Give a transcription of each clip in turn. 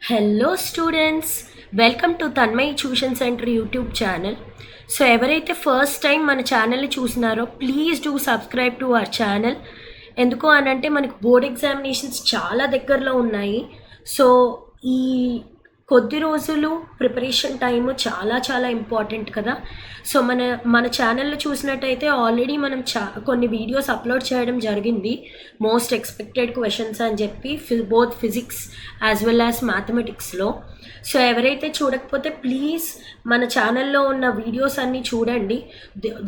Hello students, welcome to Tanmayi tuition centre YouTube channel. So ఎవరైతే first time మన ఛానల్ని చూసినారో please do subscribe to our channel. ఎందుకు అనంటే మనకు బోర్డ్ ఎగ్జామినేషన్స్ చాలా దగ్గరలో ఉన్నాయి. సో ఈ కొద్ది రోజులు ప్రిపరేషన్ టైము చాలా చాలా ఇంపార్టెంట్ కదా. సో మన ఛానల్లో చూసినట్టయితే ఆల్రెడీ మనం కొన్ని వీడియోస్ అప్లోడ్ చేయడం జరిగింది, మోస్ట్ ఎక్స్పెక్టెడ్ క్వశ్చన్స్ అని చెప్పి both physics as well as మ్యాథమెటిక్స్లో. సో ఎవరైతే చూడకపోతే ప్లీజ్ మన ఛానల్లో ఉన్న వీడియోస్ అన్నీ చూడండి.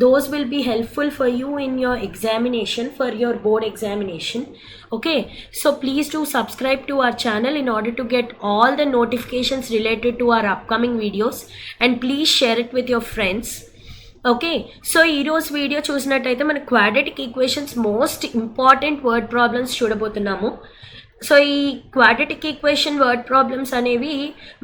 Those will be helpful for you in your examination, for your board examination. Okay, so please do subscribe to our channel in order to get all the notifications related to our upcoming videos, and please share it with your friends. Okay, so ఈరోజు video చూసినట్టయితే మన quadratic equations most important word problems చూడబోతున్నాము. So ఈ quadratic equation word problems అనేవి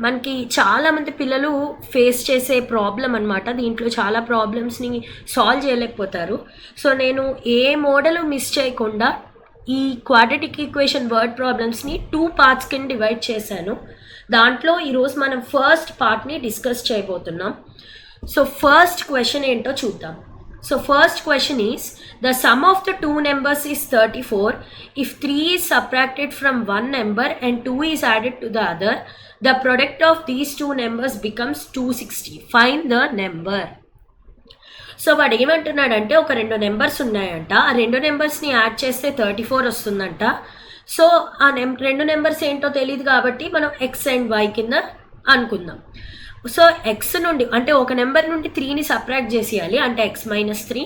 మనకి చాలామంది పిల్లలు face చేసే ప్రాబ్లం అనమాట. దీంట్లో చాలా ప్రాబ్లమ్స్ని సాల్వ్ చేయలేకపోతారు. సో నేను ఏ మోడల్ మిస్ చేయకుండా ఈ క్వాడ్రాటిక్ ఈక్వేషన్ వర్డ్ ప్రాబ్లమ్స్ని 2 పార్ట్స్ కింద డివైడ్ చేశాను. దాంట్లో ఈరోజు మనం ఫస్ట్ పార్ట్ని డిస్కస్ చేయబోతున్నాం. సో ఫస్ట్ క్వశ్చన్ ఏంటో చూద్దాం. So first question is the sum of the 2 numbers is 34. If 3 is subtracted from one number and 2 is added to the other, the product of these 2 numbers becomes 260. Find the number. So వాడు ఏమంటున్నాడంటే ఒక 2 numbers ఉన్నాయంట, ఆ 2 నెంబర్స్ని add చేస్తే 34 వస్తుందంట. So ఆ 2 numbers ఏంటో తెలియదు కాబట్టి మనం ఎక్స్ అండ్ వై కింద అనుకుందాం. సో ఎక్స్ నుండి అంటే ఒక నెంబర్ నుండి 3ని సబ్ట్రాక్ట్ చేసేయాలి, అంటే ఎక్స్ మైనస్ 3.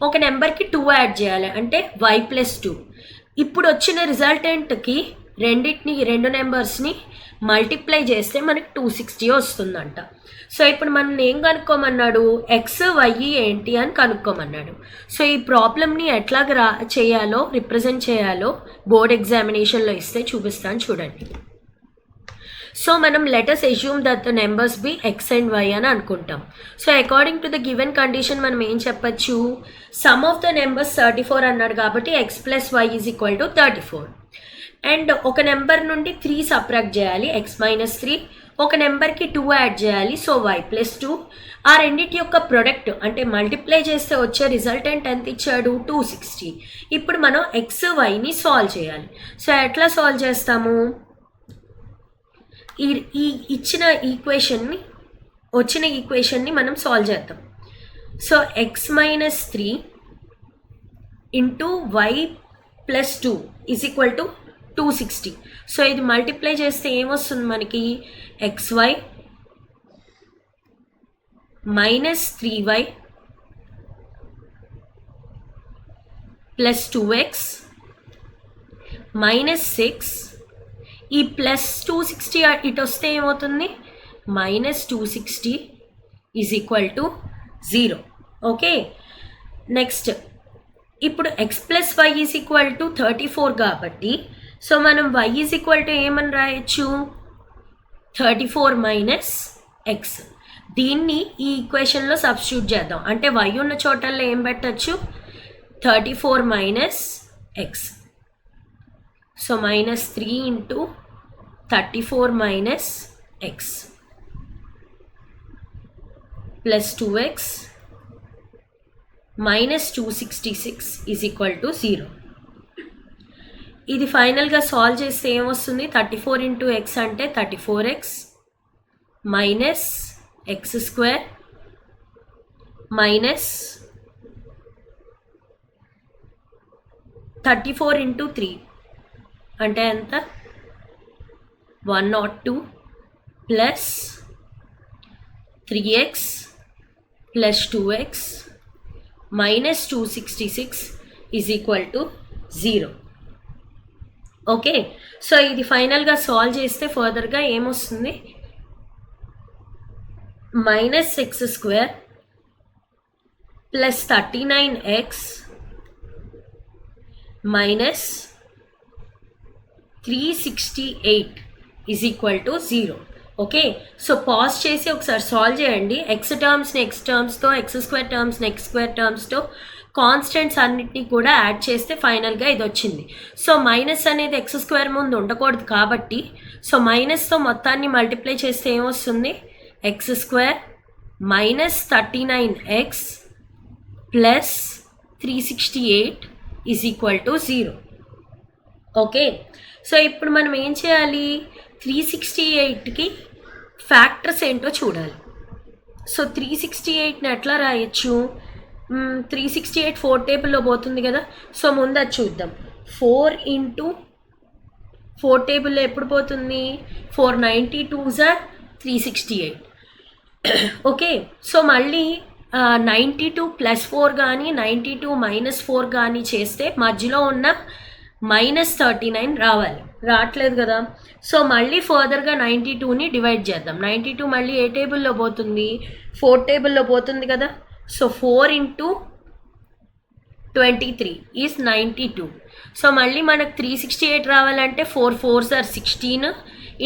ఒక నెంబర్కి 2 యాడ్ చేయాలి, అంటే వై ప్లస్ 2. ఇప్పుడు వచ్చిన రిజల్టెంట్కి 2 నెంబర్స్ని మల్టిప్లై చేస్తే మనకి 260 వస్తుందంట. సో ఇప్పుడు మనం ఏం కనుక్కోమన్నాడు, ఎక్స్ వై ఏంటి అని కనుక్కోమన్నాడు. సో ఈ ప్రాబ్లమ్ని ఎట్లాగ చేయాలో, రిప్రజెంట్ చేయాలో బోర్డ్ ఎగ్జామినేషన్లో ఇస్తే చూపిస్తాను చూడండి. సో మనం letters assume that the numbers be x and y అని అనుకుంటాం. So according to the given condition మనం ఏం చెప్పచ్చు, సమ్ ఆఫ్ ద నెంబర్స్ 34 అన్నాడు కాబట్టి x plus y is equal to 34. And ఒక నెంబర్ నుండి 3 సబ్ట్రాక్ట్ చేయాలి, ఎక్స్ మైనస్ 3. ఒక నెంబర్కి 2 యాడ్ చేయాలి, సో వై ప్లస్ 2. ఆ రెండింటి యొక్క ప్రొడక్ట్ అంటే మల్టిప్లై చేస్తే వచ్చే రిజల్టెంట్ ఎంత ఇచ్చాడు, 260. ఇప్పుడు మనం ఎక్స్ వైని సాల్వ్ చేయాలి. సో ఎట్లా సాల్వ్ చేస్తాము, ఈ ఇచ్చిన ఈక్వేషన్ని వచ్చిన ఈక్వేషన్ని మనం సాల్వ్ చేద్దాం. So x minus 3 into y plus 2 is equal to 260. So ఇది మల్టిప్లై చేస్తే ఏమొస్తుంది మనకి, xy minus 3y plus 2x minus 6. ఈ ప్లస్ 260 ఇటు వస్తే ఏమవుతుంది, minus 260 is equal to 0. Okay, next ఇప్పుడు x plus y is equal to 34 కాబట్టి సో మనం y ఈజ్ ఈక్వల్ టు ఏమని రాయొచ్చు, 34 మైనస్ ఎక్స్. దీన్ని ఈ ఈక్వేషన్లో సబ్స్టిట్యూట్ చేద్దాం, అంటే y ఉన్న చోటల్లో ఏం పెట్టచ్చు, 34 minus X. So minus 3 into 34 minus X plus 2x minus 266 is equal to 0. ఇది ఫైనల్గా సాల్వ్ చేస్తే ఏమొస్తుంది, 34 ఇంటూ ఎక్స్ అంటే 34x minus x square minus 34 into 3 అంటే ఎంత, 102 plus 3x plus 2x minus 266 is equal to 0. Okay, so ఇది ఫైనల్గా solve చేస్తే ఫర్దర్గా ఏమొస్తుంది, minus x square plus 39x minus 368 is equal to 0. Okay, so pause చేసి ఒకసారి సాల్వ్ చేయండి. ఎక్స్ టర్మ్స్ని ఎక్స్ టర్మ్స్తో, ఎక్స్ స్క్వేర్ టర్మ్స్ని ఎక్స్ స్క్వేర్ టర్మ్స్తో కాన్స్టెంట్స్ అన్నిటినీ కూడా యాడ్ చేస్తే ఫైనల్గా ఇది వచ్చింది. సో మైనస్ అనేది ఎక్స్ స్క్వేర్ ముందు ఉండకూడదు కాబట్టి సో మైనస్తో మొత్తాన్ని మల్టిప్లై చేస్తే ఏమొస్తుంది, X square minus 39x plus 368 is equal to 0. Okay, so ఇప్పుడు మనం ఏం చేయాలి, 368కి ఫ్యాక్టర్స్ ఏంటో చూడాలి. సో 368ని ఎట్లా రాయొచ్చు, 368 4 టేబుల్లో పోతుంది కదా. సో ముందు అది చూద్దాం. 4 ఇంటూ 4 టేబుల్లో ఎప్పుడు పోతుంది, 492s are 368. ఓకే, సో మళ్ళీ 92 + 4 కానీ 92 - 4 కానీ చేస్తే మధ్యలో ఉన్న -39 రావాలి, రావట్లేదు కదా. సో మళ్ళీ ఫర్దర్గా 92ని డివైడ్ చేద్దాం. 92 మళ్ళీ ఏ టేబుల్లో పోతుంది, 4 టేబుల్లో పోతుంది కదా. So 4 into 23 is 92. సో మళ్ళీ మనకు 368 రావాలంటే 4 4s are 16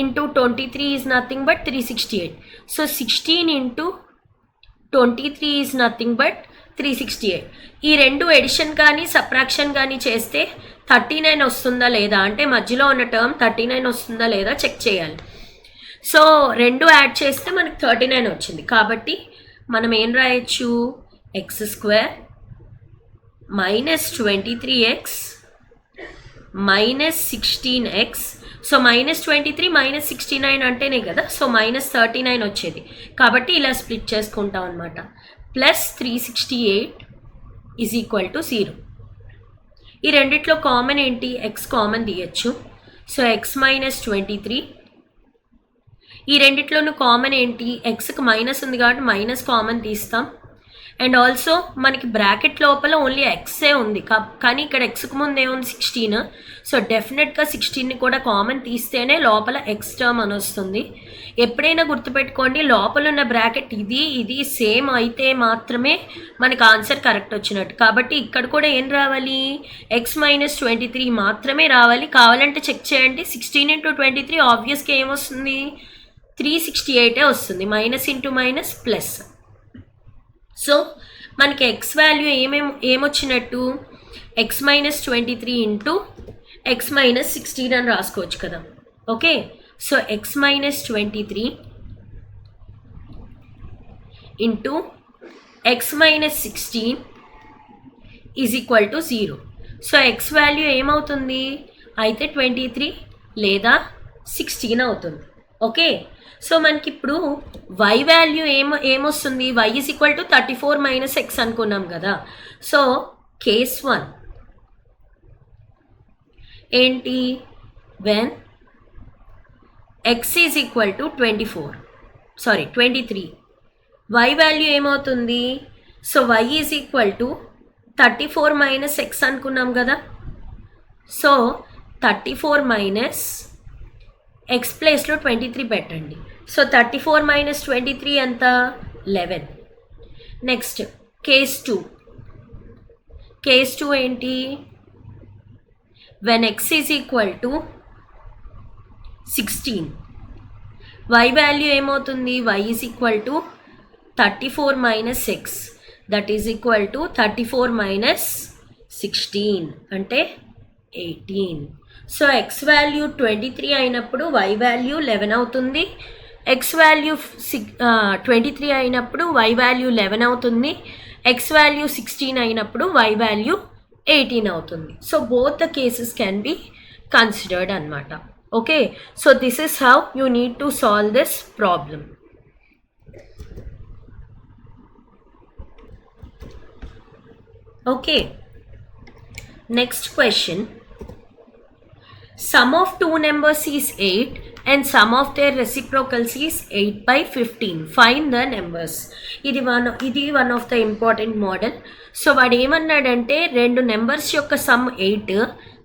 into 23 is nothing but 368. So 16 into 23 is nothing but 368. ఈ రెండు ఎడిషన్ కానీ సబ్ట్రాక్షన్ కానీ చేస్తే 39 వస్తుందా లేదా, అంటే మధ్యలో ఉన్న టర్మ్ 39 వస్తుందా లేదా చెక్ చేయాలి. సో రెండు యాడ్ చేస్తే మనకు 39 వచ్చింది. కాబట్టి మనం ఏం రాయొచ్చు, X square minus 23x minus 16x. So -23 - 69 అంటేనే కదా, సో -39 వచ్చేది. కాబట్టి ఇలా స్ప్లిట్ చేసుకుంటాం అనమాట. Plus 368 is equal to 0. ఈ రెండిట్లో కామన్ ఏంటి, ఎక్స్ కామన్ తీయచ్చు. So x -23. ఈ రెండిట్లోనూ కామన్ ఏంటి, ఎక్స్కి మైనస్ ఉంది కాబట్టి మైనస్ కామన్ తీస్తాం. అండ్ ఆల్సో మనకి బ్రాకెట్ లోపల ఓన్లీ ఎక్సే ఉంది, కానీ ఇక్కడ ఎక్స్కి ముందు ఏముంది 16. సో డెఫినెట్గా 16ని కూడా కామన్ తీస్తేనే లోపల ఎక్స్ టర్మ్ అని వస్తుంది. ఎప్పుడైనా గుర్తుపెట్టుకోండి, లోపల ఉన్న బ్రాకెట్ ఇది సేమ్ అయితే మాత్రమే మనకు ఆన్సర్ కరెక్ట్ వచ్చినట్టు. కాబట్టి ఇక్కడ కూడా ఏం రావాలి, ఎక్స్ -23 మాత్రమే రావాలి. కావాలంటే చెక్ చేయండి. 16 × 23 ఆబ్వియస్గా ఏమొస్తుంది, 368 వస్తుంది. Minus into minus plus. So మనకి ఎక్స్ వాల్యూ ఏమొచ్చినట్టు, ఎక్స్ -23 ఇంటూ ఎక్స్ -16 అని రాసుకోవచ్చు కదా. Okay, so x -23 into x -16 is equal to 0. So x value ఏమవుతుంది అయితే 23 లేదా 16 అవుతుంది. ఓకే, సో మనకి ఇప్పుడు y వాల్యూ ఏమొస్తుంది, y is equal to 34 - x అనుకున్నాం కదా. సో కేస్ 1 ఏంటి, when x is equal to 23, y value ఏమవుతుంది, so y is equal to 34 - x అనుకున్నాం కదా. సో 34 - x ప్లేస్లో 23 పెట్టండి. సో 34 - 23 ఎంత, 11. నెక్స్ట్ కేస్ 2 ఏంటి, when x is equal to 16, y value ఏమవుతుంది, y is equal to 34 - x, that is equal to 34 - 16 అంటే 18. So x value 23 అయినప్పుడు y వాల్యూ 11 అవుతుంది. ఎక్స్ వాల్యూ 23 అయినప్పుడు y వాల్యూ 11 అవుతుంది. ఎక్స్ వాల్యూ 16 అయినప్పుడు y వాల్యూ 18 అవుతుంది. So both the cases can be considered అనమాట. Okay, so this is how you need to solve this problem. Okay, next question. Sum of two numbers is 8 and sum of their reciprocals is 8/15. Find the numbers. ఇది one of the important model. So వాడు ఏమన్నాడంటే రెండు numbers యొక్క some 8,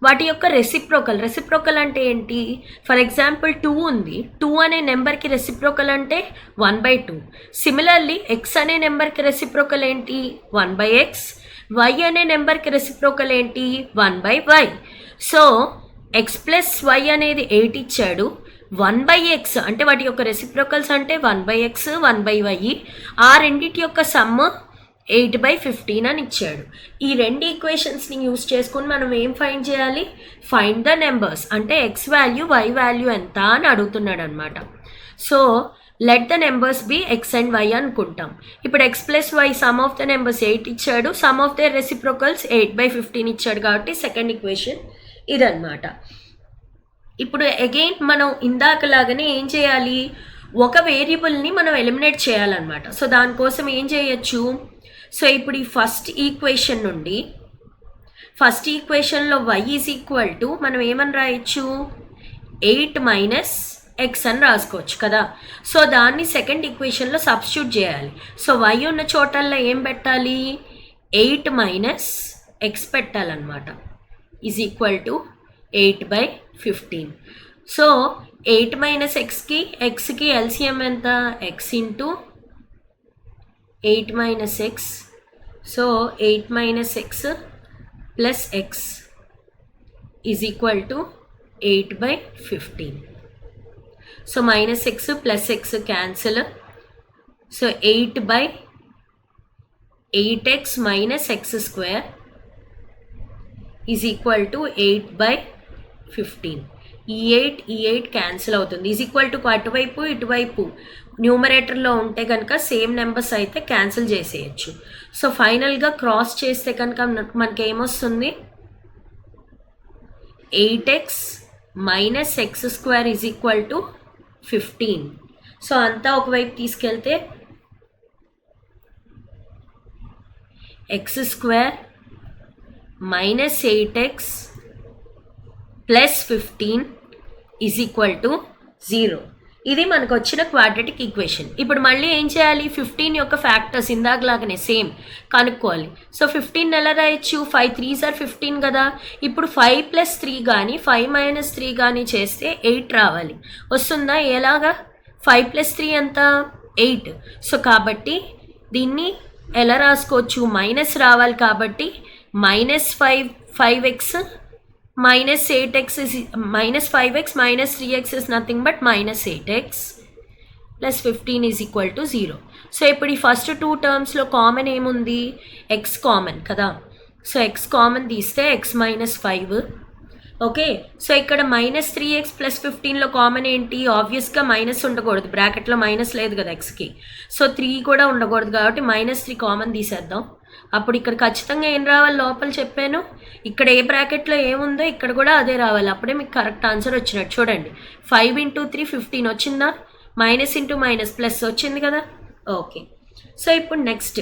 వాటి యొక్క reciprocal అంటే ఏంటి, for example 2 ఉంది, 2 అనే నెంబర్కి రెసిప్రోకల్ అంటే 1/2. సిమిలర్లీ ఎక్స్ అనే నెంబర్కి రెసిప్రోకల్ ఏంటి, 1/x. y అనే నెంబర్కి రెసిప్రోకల్ ఏంటి, 1/y. So x plus y అనేది 8 ఇచ్చాడు, 1/x అంటే వాటి యొక్క రెసిప్రోకల్స్ అంటే 1/x 1/y. ఆ రెండింటి యొక్క సమ్ 8/15 అని ఇచ్చాడు. ఈ రెండు ఈక్వేషన్స్ని యూస్ చేసుకొని మనం ఏం ఫైండ్ చేయాలి? ఫైండ్ ద నెంబర్స్, అంటే ఎక్స్ వాల్యూ వై వాల్యూ ఎంత అని అడుగుతున్నాడు అనమాట. So let the numbers be x and y అనుకుంటాం. ఇప్పుడు x plus y sum of the numbers 8 ఇచ్చాడు, సమ్ ఆఫ్ ద రెసిప్రోకల్స్ 8/15 ఇచ్చాడు, కాబట్టి సెకండ్ ఈక్వేషన్ ఇదన్నమాట. ఇప్పుడు అగైన్ మనం ఇందాకలాగానే ఏం చేయాలి? ఒక వేరియబుల్ని మనం ఎలిమినేట్ చేయాలన్నమాట. సో దానికోసం ఏం చేయొచ్చు? సో ఇప్పుడు ఈ ఫస్ట్ ఈక్వేషన్ నుండి ఫస్ట్ ఈక్వేషన్లో y ఈజ్ ఈక్వల్ టు మనం ఏమని రాయొచ్చు? 8 - x అని రాసుకోవచ్చు కదా. సో దాన్ని సెకండ్ ఈక్వేషన్లో సబ్స్టిట్యూట్ చేయాలి. సో y ఉన్న చోటల్లో ఏం పెట్టాలి? 8 - x పెట్టాలన్నమాట. Is equal to 8/15. సో 8 - xకి ఎల్సిఎం ఎంత? x into 8 - x. So 8 - x plus x is equal to 8/15. So -x plus x cancel. So 8/8x - x² is equal to 8/15. ఈ 8 క్యాన్సిల్ అవుతుంది. ఈజ్ ఈక్వల్ టు అటువైపు ఇటువైపు న్యూమరేటర్లో ఉంటే కనుక సేమ్ నెంబర్స్ అయితే క్యాన్సిల్ చేసేయచ్చు. సో ఫైనల్గా క్రాస్ చేస్తే కనుక మనకి ఏమొస్తుంది? 8x - x² is equal to 15. So అంతా ఒకవైపు తీసుకెళ్తే x² - 8x plus 15 is equal to 0. ఇది మనకు వచ్చిన క్వాడ్రటిక్ ఈక్వేషన్. ఇప్పుడు మళ్ళీ ఏం చేయాలి? 15 యొక్క ఫ్యాక్టర్స్ ఇందాకలాగానే సేమ్ కనుక్కోవాలి. సో 15 ఎలా రాయొచ్చు? 5 3s are 15 కదా. ఇప్పుడు 5 + 3 కానీ 5 - 3 కానీ చేస్తే 8 రావాలి. వస్తుందా? ఎలాగా? 5 + 3 ఎంత? 8. సో కాబట్టి దీన్ని ఎలా రాసుకోవచ్చు? మైనస్ రావాలి కాబట్టి -5x -8x is -5x - 3x is nothing but -8x plus 15 is equal to 0. So ఇప్పుడు ఈ ఫస్ట్ 2 టర్మ్స్లో కామన్ ఏముంది? x కామన్ కదా. సో x కామన్ తీస్తే x - 5. ఓకే. సో ఇక్కడ -3x ప్లస్ 15లో కామన్ ఏంటి? ఆబ్వియస్గా మైనస్ ఉండకూడదు, బ్రాకెట్లో మైనస్ లేదు కదా xకి. సో 3 కూడా ఉండకూడదు కాబట్టి -3 కామన్ తీసేద్దాం. అప్పుడు ఇక్కడ ఖచ్చితంగా ఏం రావాలి? లోపల చెప్పాను, ఇక్కడ ఏ బ్రాకెట్లో ఏముందో ఇక్కడ కూడా అదే రావాలి. అప్పుడే మీకు కరెక్ట్ ఆన్సర్ వచ్చినట్టు. చూడండి, 5 × 3 15 వచ్చిందా? మైనస్ ఇంటూ మైనస్ ప్లస్ వచ్చింది కదా. ఓకే. సో ఇప్పుడు నెక్స్ట్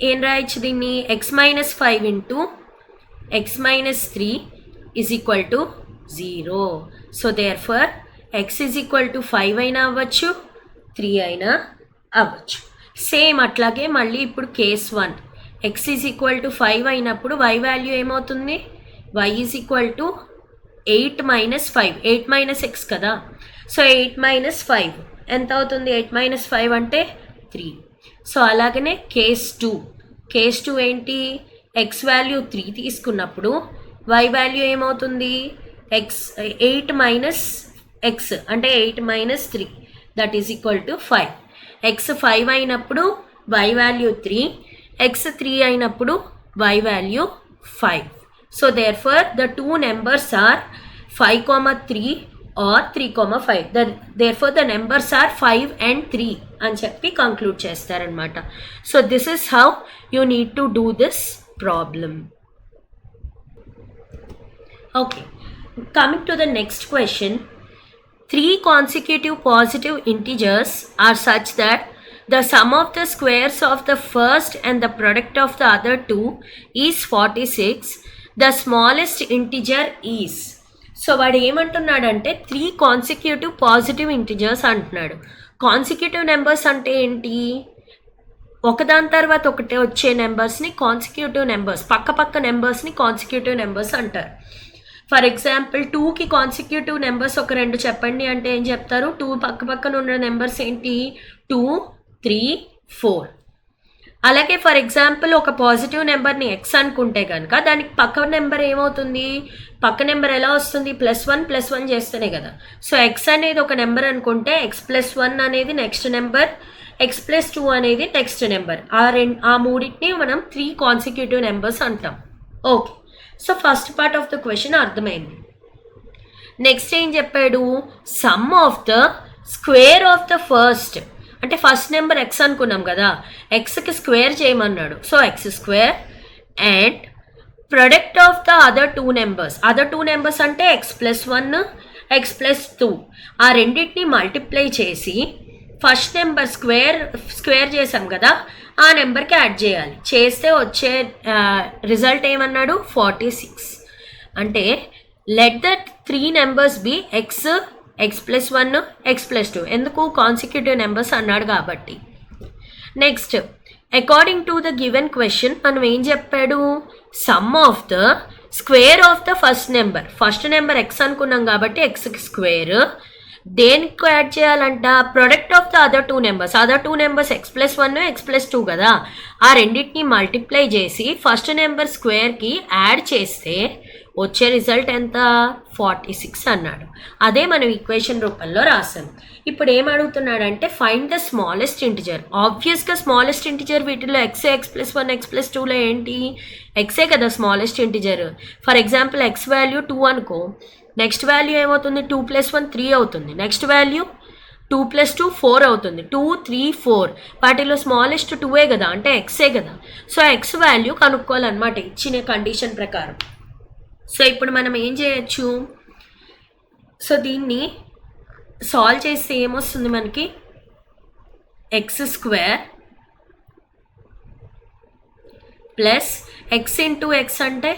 ఏం రాయొచ్చు దీన్ని? x - 5 into x - 3 is equal to 0. So therefore x is equal to 5 అయినా అవ్వచ్చు, 3 అయినా అవ్వచ్చు. సేమ్ అట్లాగే మళ్ళీ ఇప్పుడు case 1, x is equal to 5 అయినప్పుడు y వాల్యూ ఏమవుతుంది? y is equal to 8 - 5, 8 - x కదా. సో 8 - 5 ఎంత అవుతుంది? 8 - 5 అంటే 3. సో అలాగనే కేస్ 2 ఏంటి? x వాల్యూ 3 తీసుకున్నప్పుడు y వాల్యూ ఏమవుతుంది? 8 - x అంటే 8 - 3 that is equal to 5. x 5 అయినప్పుడు y వాల్యూ 3, x 3 అయినప్పుడు y వాల్యూ 5. So therefore the 2 numbers are 5, 3 or 3, 5. Therefore the numbers are 5 and 3 అని చెప్పి కంక్లూడ్ చేస్తారనమాట. So this is how you need to do this problem. Okay, coming to the next question. 3 consecutive positive integers are such that the sum of the squares of the first and the product of the other two is 46. The smallest integer is. So వాడు ఏమంటున్నాడంటే 3 consecutive positive integers అంటున్నాడు. Consecutive numbers అంటే ఏంటి? ఒకదాని తర్వాత ఒకటే వచ్చే నెంబర్స్ని consecutive numbers, పక్క నెంబర్స్ని కాన్సిక్యూటివ్ నెంబర్స్ అంటారు. ఫర్ ఎగ్జాంపుల్ 2కి కాన్సిక్యూటివ్ నెంబర్స్ ఒక 2 చెప్పండి అంటే ఏం చెప్తారు? 2 పక్కన ఉన్న నెంబర్స్ ఏంటి? 2, 3, 4. అలాగే ఫర్ ఎగ్జాంపుల్ ఒక పాజిటివ్ నెంబర్ని x అనుకుంటే కనుక దానికి పక్క నెంబర్ ఏమవుతుంది? పక్క నెంబర్ ఎలా వస్తుంది? +1 చేస్తేనే కదా. సో x అనేది ఒక నెంబర్ అనుకుంటే x + 1 అనేది నెక్స్ట్ నెంబర్, ఎక్స్ ప్లస్ 2 అనేది నెక్స్ట్ నెంబర్. ఆ మూడింటిని మనం 3 కాన్సిక్యూటివ్ నెంబర్స్ అంటాం. Okay, so first part of the question అర్థమైంది. నెక్స్ట్ ఏం చెప్పాడు, sum of the square of the first, అంటే ఫస్ట్ నెంబర్ ఎక్స్ అనుకున్నాం కదా, ఎక్స్కి స్క్వేర్ చేయమన్నాడు. So x square and product of the other two numbers అంటే X plus 1 x plus 2, ఆ రెండింటిని మల్టిప్లై చేసి ఫస్ట్ నెంబర్ స్క్వేర్ చేసాం కదా, ఆ నెంబర్కి యాడ్ చేయాలి. చేస్తే వచ్చే రిజల్ట్ ఏమన్నాడు 46. అంటే let that 3 numbers be x plus 1 x plus 2, ఎందుకు కాన్సిక్యూటివ్ నెంబర్స్ అన్నాడు కాబట్టి. Next according to the given question మనం ఏం చెప్పాడు, sum of the square of the first number x అనుకున్నాం కాబట్టి ఎక్స్కి స్క్వేర్, దేనికి యాడ్ చేయాలంట, product of the other two numbers x plus 1 x plus 2 కదా, ఆ రెండింటిని మల్టిప్లై చేసి ఫస్ట్ నెంబర్ స్క్వేర్కి యాడ్ చేస్తే వచ్చే రిజల్ట్ ఎంత 46 అన్నాడు. అదే మనం ఈక్వేషన్ రూపంలో రాసాం. ఇప్పుడు ఏం అడుగుతున్నాడంటే ఫైండ్ ద స్మాలెస్ట్ ఇంటిజర్. ఆబ్వియస్గా స్మాలెస్ట్ ఇంటిజర్ వీటిలో ఎక్స్ ప్లస్ 1 ఎక్స్ ప్లస్ 2లో ఏంటి, ఎక్సే కదా smallest integer. For example X value 2 అనుకో, నెక్స్ట్ వాల్యూ ఏమవుతుంది 2 + 1 3 అవుతుంది, నెక్స్ట్ వాల్యూ 2 + 2 4 అవుతుంది, 2 3 4, వాటిలో స్మాలెస్ట్ 2ఏ కదా, అంటే ఎక్సే కదా. సో ఎక్స్ వాల్యూ కనుక్కోవాలన్నమాట ఇచ్చిన కండిషన్ ప్రకారం. సో ఇప్పుడు మనం ఏం చేయొచ్చు, సో దీన్ని సాల్వ్ చేస్తే ఏమొస్తుంది మనకి, X square plus X into x అంటే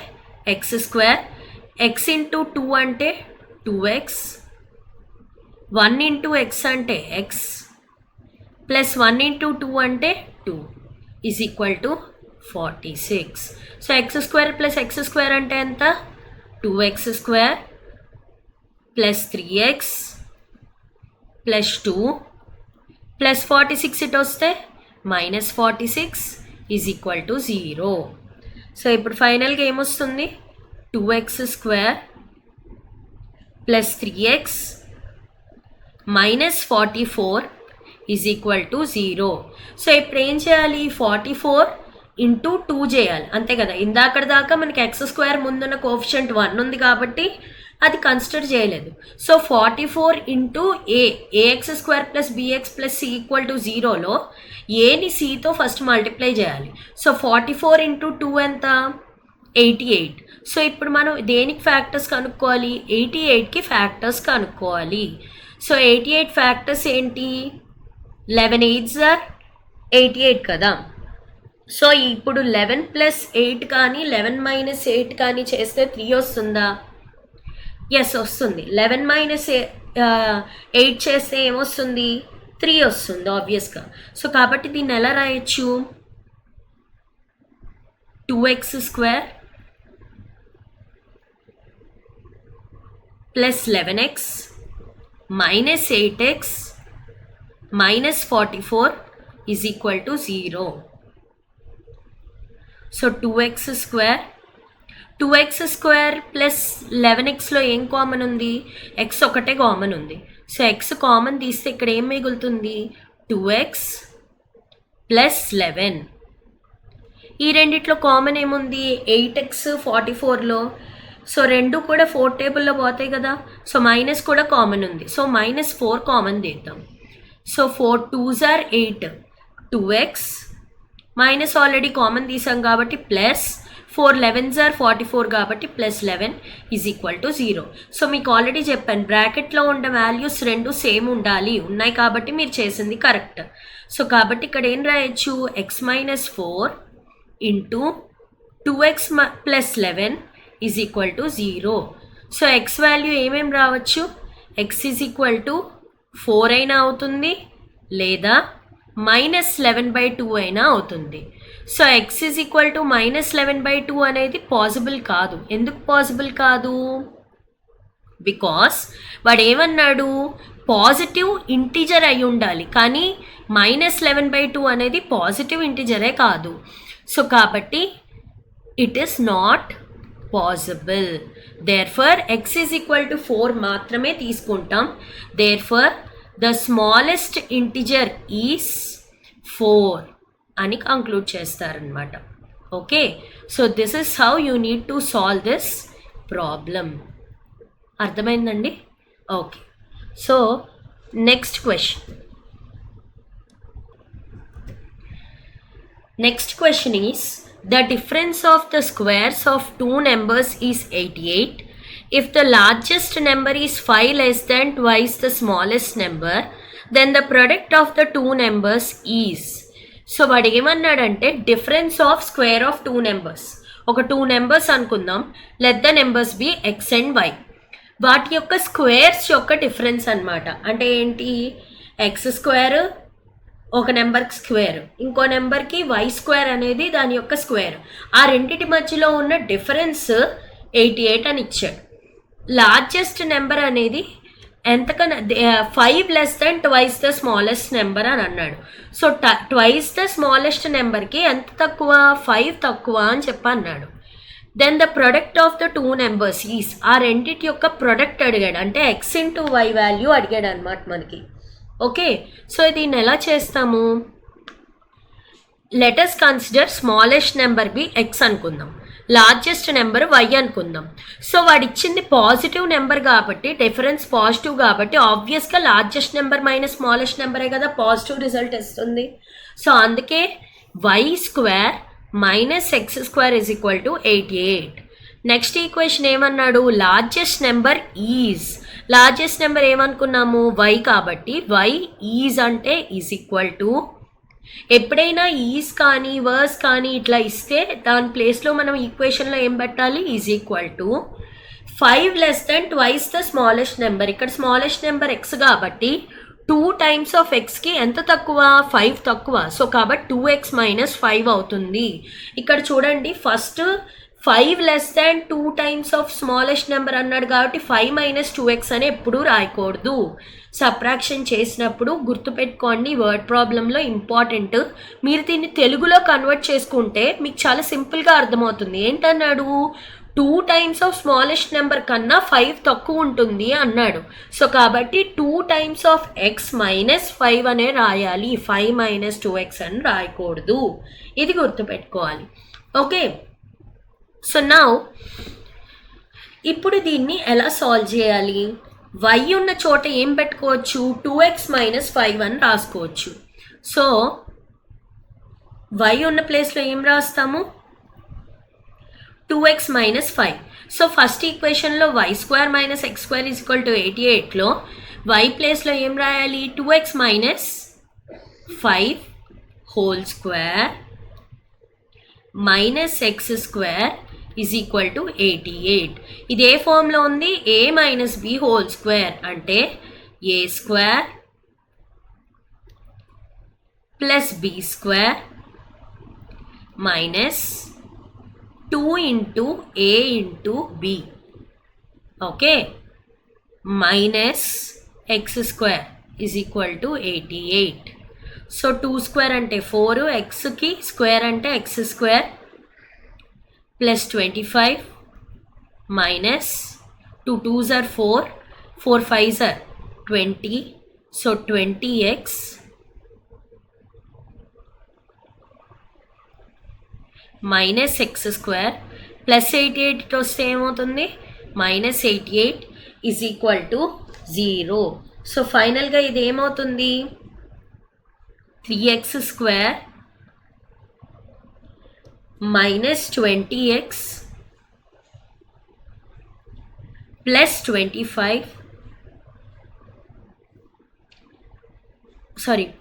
ఎక్స్ స్క్వేర్, ఎక్స్ ఇంటూ 2 అంటే 2x, 1 ఇంటూ ఎక్స్ అంటే ఎక్స్ ప్లస్ 1 ఇంటూ 2 అంటే 2 is equal to 46. So x square plus x square అంటే ఎంత, 2x square plus 3x plus 2 plus 46 ఇటు వస్తే minus 46 is equal to 0. So ఇప్పుడు ఫైనల్గా ఏమొస్తుంది, 2x square plus 3x minus 44 is equal to 0. So ఇప్పుడు ఏం చేయాలి, 44 ఇంటూ 2 చేయాలి, అంతే కదా. ఇందాకటి దాకా మనకి ఎక్స్ స్క్వేర్ ముందున్న కోఎఫిషియంట్ 1 ఉంది కాబట్టి అది కన్సిడర్ చేయలేదు. So 44 into a x square plus b x plus c equal to 0లో ఏని సితో ఫస్ట్ మల్టిప్లై చేయాలి. సో 44 ఇంటూ 2 ఎంత 88. సో ఇప్పుడు మనం దేనికి ఫ్యాక్టర్స్ కనుక్కోవాలి, 88కి ఫ్యాక్టర్స్ కనుక్కోవాలి. సో 88 ఫ్యాక్టర్స్ ఏంటి, 11 8s are 88 కదా. సో ఇప్పుడు 11 + 8 కానీ 11 - 8 కానీ చేస్తే 3 వస్తుందా, ఎస్ వస్తుంది. 11 - 8 చేస్తే ఏమొస్తుంది 3 వస్తుంది ఆబ్వియస్గా. సో కాబట్టి దీన్ని ఎలా రాయొచ్చు, 2x square plus 11x minus 8x minus 44 is equal to 0. So 2x square plus 11xలో ఏం కామన్ ఉంది, ఎక్స్ ఒకటే కామన్ ఉంది. సో ఎక్స్ కామన్ తీస్తే ఇక్కడ ఏం మిగులుతుంది, 2x ప్లస్ 11. ఈ రెండిట్లో కామన్ ఏముంది, 8x 44లో. సో రెండు కూడా 4 టేబుల్లో పోతాయి కదా. సో మైనస్ కూడా కామన్ ఉంది, సో -4 కామన్ తీద్దాం. So 4 2s are 8, 2x minus already common తీసాం కాబట్టి ప్లస్ 4 11s are 44 కాబట్టి plus 11 is equal to 0. So మీకు ఆల్రెడీ చెప్పాను బ్రాకెట్లో ఉన్న వాల్యూస్ రెండు సేమ్ ఉన్నాయి కాబట్టి మీరు చేసింది కరెక్ట్. సో కాబట్టి ఇక్కడ ఏం రాయొచ్చు, x - 4 into 2x plus 11 is equal to 0. So x value ఏమేమి రావచ్చు, ఎక్స్ ఈజ్ ఈక్వల్ టు 4 అయినా అవుతుంది లేదా -11/2 అయినా అవుతుంది. So X is equal to -11/2 అనేది పాసిబుల్ కాదు. ఎందుకు పాసిబుల్ కాదు, బికాస్ వాడు ఏమన్నాడు, పాజిటివ్ ఇంటిజర్ అయి ఉండాలి, కానీ -11/2 అనేది పాజిటివ్ ఇంటిజరే కాదు. సో కాబట్టి it is not possible. Therefore x is equal to 4 మాత్రమే తీసుకుంటాం. Therefore the smallest integer is 4 అని కంక్లూడ్ చేస్తారనమాట. Okay, so this is how you need to solve this problem. అర్థమైందండి? Okay, so next question. Next question is, the difference of the squares of two numbers is 88. If the largest number is 5 less than twice the smallest number, then the product of the two numbers is. So వాడు ఏమన్నాడంటే difference of square of two numbers. ఒక two numbers అనుకుందాం, let the numbers be x and y. వాటి యొక్క squares యొక్క difference అనమాట. అంటే ఏంటి, ఎక్స్ స్క్వేర్ ఒక నెంబర్కి స్క్వేర్, ఇంకో నెంబర్కి వై స్క్వేర్ అనేది దాని యొక్క స్క్వేర్. ఆ రెండింటి మధ్యలో ఉన్న డిఫరెన్స్ 88 అని ఇచ్చాడు. లార్జెస్ట్ నెంబర్ అనేది ఎంతకన్నా 5 less than twice the smallest number అని అన్నాడు. సో ట్వైస్ ద స్మాలెస్ట్ నెంబర్కి ఎంత తక్కువ, 5 తక్కువ అని చెప్పి అన్నాడు. Then the product of the two numbers is, ఆ రెండింటి యొక్క ప్రొడక్ట్ అడిగాడు. అంటే ఎక్స్ ఇంటూ వై వాల్యూ అడిగాడు అనమాట మనకి. ఓకే, సో దీన్ని ఎలా చేస్తాము, let us consider smallest number be x అనుకుందాం, లార్జెస్ట్ నెంబర్ వై అనుకుందాం. సో వాడు ఇచ్చింది పాజిటివ్ నెంబర్ కాబట్టి, డిఫరెన్స్ పాజిటివ్ కాబట్టి ఆబ్వియస్గా లార్జెస్ట్ నెంబర్ మైనస్ స్మాలెస్ట్ నెంబరే కదా పాజిటివ్ రిజల్ట్ ఇస్తుంది. సో అందుకే y square minus x square is equal to 88. Next equation ఏమన్నాడు, largest number is. Largest number ఏమనుకున్నాము, వై కాబట్టి వై ఈజ్ అంటే ఈజ్ ఈక్వల్ టు, ఎప్పుడైనా ఈజ్ కానీ వర్స్ కానీ ఇట్లా ఇస్తే దాని ప్లేస్లో మనం ఈక్వేషన్లో ఏం పెట్టాలి, is equal to 5 less than twice the smallest number. ఇక్కడ స్మాలెస్ట్ నెంబర్ ఎక్స్ కాబట్టి 2 టైమ్స్ ఆఫ్ ఎక్స్కి ఎంత తక్కువ, 5 తక్కువ. సో కాబట్టి 2x మైనస్ 5 అవుతుంది. ఇక్కడ చూడండి, first 5 less than 2 times of smallest number అన్నాడు కాబట్టి 5 మైనస్ 2x అని ఎప్పుడూ రాయకూడదు. సబ్ట్రాక్షన్ చేసినప్పుడు గుర్తుపెట్టుకోండి, వర్డ్ ప్రాబ్లంలో ఇంపార్టెంట్. మీరు దీన్ని తెలుగులో కన్వర్ట్ చేసుకుంటే మీకు చాలా సింపుల్గా అర్థమవుతుంది. ఏంటన్నాడు, 2 టైమ్స్ ఆఫ్ స్మాలెస్ట్ నెంబర్ కన్నా 5 తక్కువ ఉంటుంది అన్నాడు. సో కాబట్టి 2 టైమ్స్ ఆఫ్ ఎక్స్ మైనస్ 5 అనే రాయాలి, 5 మైనస్ 2x అని రాయకూడదు. ఇది గుర్తుపెట్టుకోవాలి. ఓకే, సో నౌ ఇప్పుడు దీన్ని ఎలా సాల్వ్ చేయాలి, వై ఉన్న చోట ఏం పెట్టుకోవచ్చు, 2x మైనస్ 5 అని రాసుకోవచ్చు. సో వై ఉన్న ప్లేస్లో ఏం రాస్తాము, 2x మైనస్ 5. సో ఫస్ట్ ఈక్వేషన్లో y square minus x square is equal to 88లో వై ప్లేస్లో ఏం రాయాలి, 2x minus 5 whole square minus x square is equal to 88. ఇది ఏ ఫామ్లో ఉంది, a minus b whole square అంటే a square plus b square minus 2 into a into b. Okay, minus x square is equal to 88. So 2 square అంటే 4, ఎక్స్కి square అంటే x square plus 25 minus 2 2s are 4, 4 5s are 20. So 20x minus x square plus 88 వస్తే ఏమవుతుంది, minus 88 is equal to 0. So ఫైనల్గా ఇది ఏమవుతుంది, 3x square minus 20x plus 25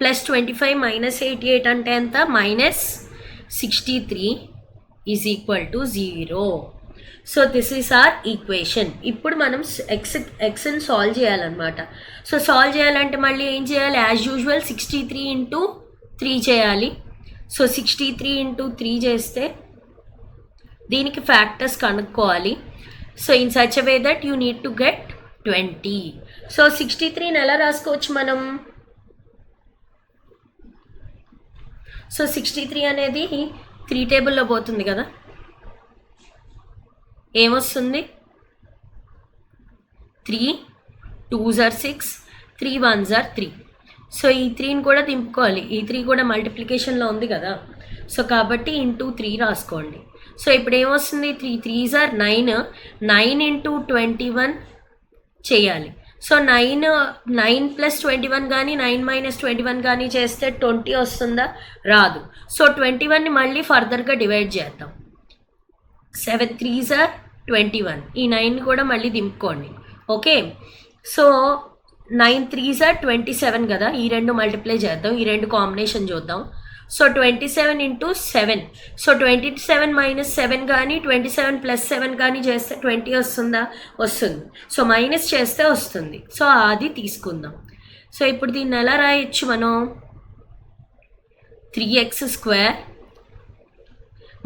plus 25 minus 88 అంటే ఎంత, minus 63 is equal to 0. So this is our equation. ఇప్పుడు మనం ఎక్స్ని సాల్వ్ చేయాలన్నమాట. సో సాల్వ్ చేయాలంటే మళ్ళీ ఏం చేయాలి, యాజ్ యూజువల్ 63 ఇంటూ 3 చేయాలి. సో 63 ఇంటూ 3 చేస్తే దీనికి ఫ్యాక్టర్స్ కనుక్కోవాలి. So in such a way that you need to get 20. So 63ని ఎలా రాసుకోవచ్చు మనం, సో 63 అనేది 3 టేబుల్లో పోతుంది కదా, ఏమొస్తుంది, 3 2s are 6, 3 1s are 3. So ఈ 3ని కూడా దింపుకోవాలి, ఈ 3 కూడా మల్టిప్లికేషన్లో ఉంది కదా. సో కాబట్టి ఇంటూ 3 రాసుకోండి. సో ఇప్పుడు ఏమొస్తుంది, 3 3s are 9, 9 into 21 చేయాలి. సో 9 + 21 కానీ 9 - 21 కానీ చేస్తే 20 వస్తుందా, రాదు. సో 21ని మళ్ళీ ఫర్దర్గా డివైడ్ చేద్దాం. 7 3s are 21, ఈ 9 కూడా మళ్ళీ దింపుకోండి. ఓకే, సో 9 3s are 27 కదా, ఈ రెండు మల్టిప్లై చేద్దాం, ఈ రెండు కాంబినేషన్ చూద్దాం. సో 27 into 7, సో 27 - 7 కానీ 27 + 7 కానీ చేస్తే 20 వస్తుందా, వస్తుంది. సో మైనస్ చేస్తే వస్తుంది. సో అది తీసుకుందాం. సో ఇప్పుడు దీన్ని ఎలా రాయొచ్చు మనం, 3x²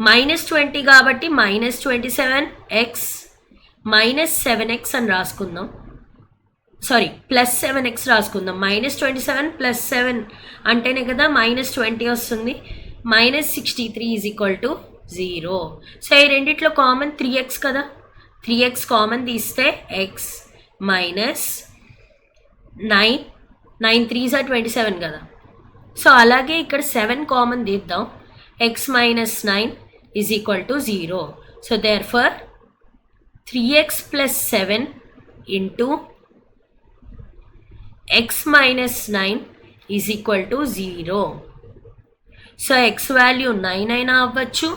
-20 కాబట్టి -27x -7x అని రాసుకుందాం. Sorry +7x రాసుకుందాం. -27 + 7 అంటేనే కదా -20 వస్తుంది. -63 = 0. సో ఈ రెండిట్లో కామన్ 3x కదా, 3x కామన్ తీస్తే x -9 9 3s are 27 కదా. సో అలాగే ఇక్కడ 7 కామన్ తీద్దాం, x - 9 = 0. So therefore 3x + 7 into x - 9 = 0. So x value 9 అయినా అవ్వచ్చు,